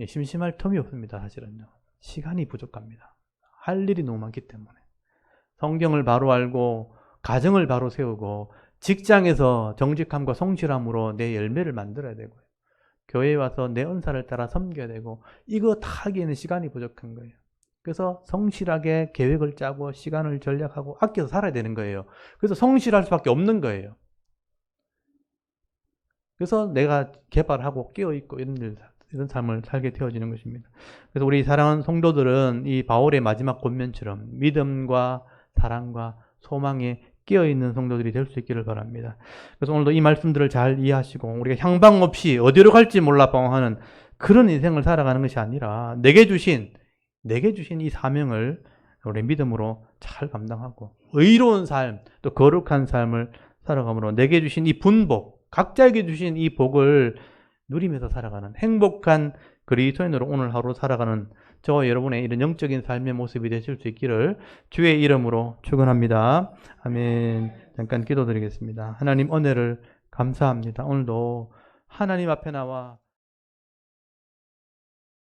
심심할 틈이 없습니다. 사실은요. 시간이 부족합니다. 할 일이 너무 많기 때문에. 성경을 바로 알고 가정을 바로 세우고 직장에서 정직함과 성실함으로 내 열매를 만들어야 되고요. 교회에 와서 내 은사를 따라 섬겨야 되고 이거 다 하기에는 시간이 부족한 거예요. 그래서 성실하게 계획을 짜고 시간을 전략하고 아껴서 살아야 되는 거예요. 그래서 성실할 수밖에 없는 거예요. 그래서 내가 개발하고 깨어있고 이런 삶을 살게 되어지는 것입니다. 그래서 우리 사랑하는 성도들은 이 바울의 마지막 권면처럼 믿음과 사랑과 소망에 깨어있는 성도들이 될 수 있기를 바랍니다. 그래서 오늘도 이 말씀들을 잘 이해하시고 우리가 향방 없이 어디로 갈지 몰라 방황하는 그런 인생을 살아가는 것이 아니라 내게 주신 이 사명을 우리 믿음으로 잘 감당하고 의로운 삶, 또 거룩한 삶을 살아감으로 내게 주신 이 분복, 각자에게 주신 이 복을 누리면서 살아가는 행복한 그리스도인으로 오늘 하루 살아가는 저와 여러분의 이런 영적인 삶의 모습이 되실 수 있기를 주의 이름으로 축원합니다. 아멘. 잠깐 기도드리겠습니다. 하나님 은혜를 감사합니다. 오늘도 하나님 앞에 나와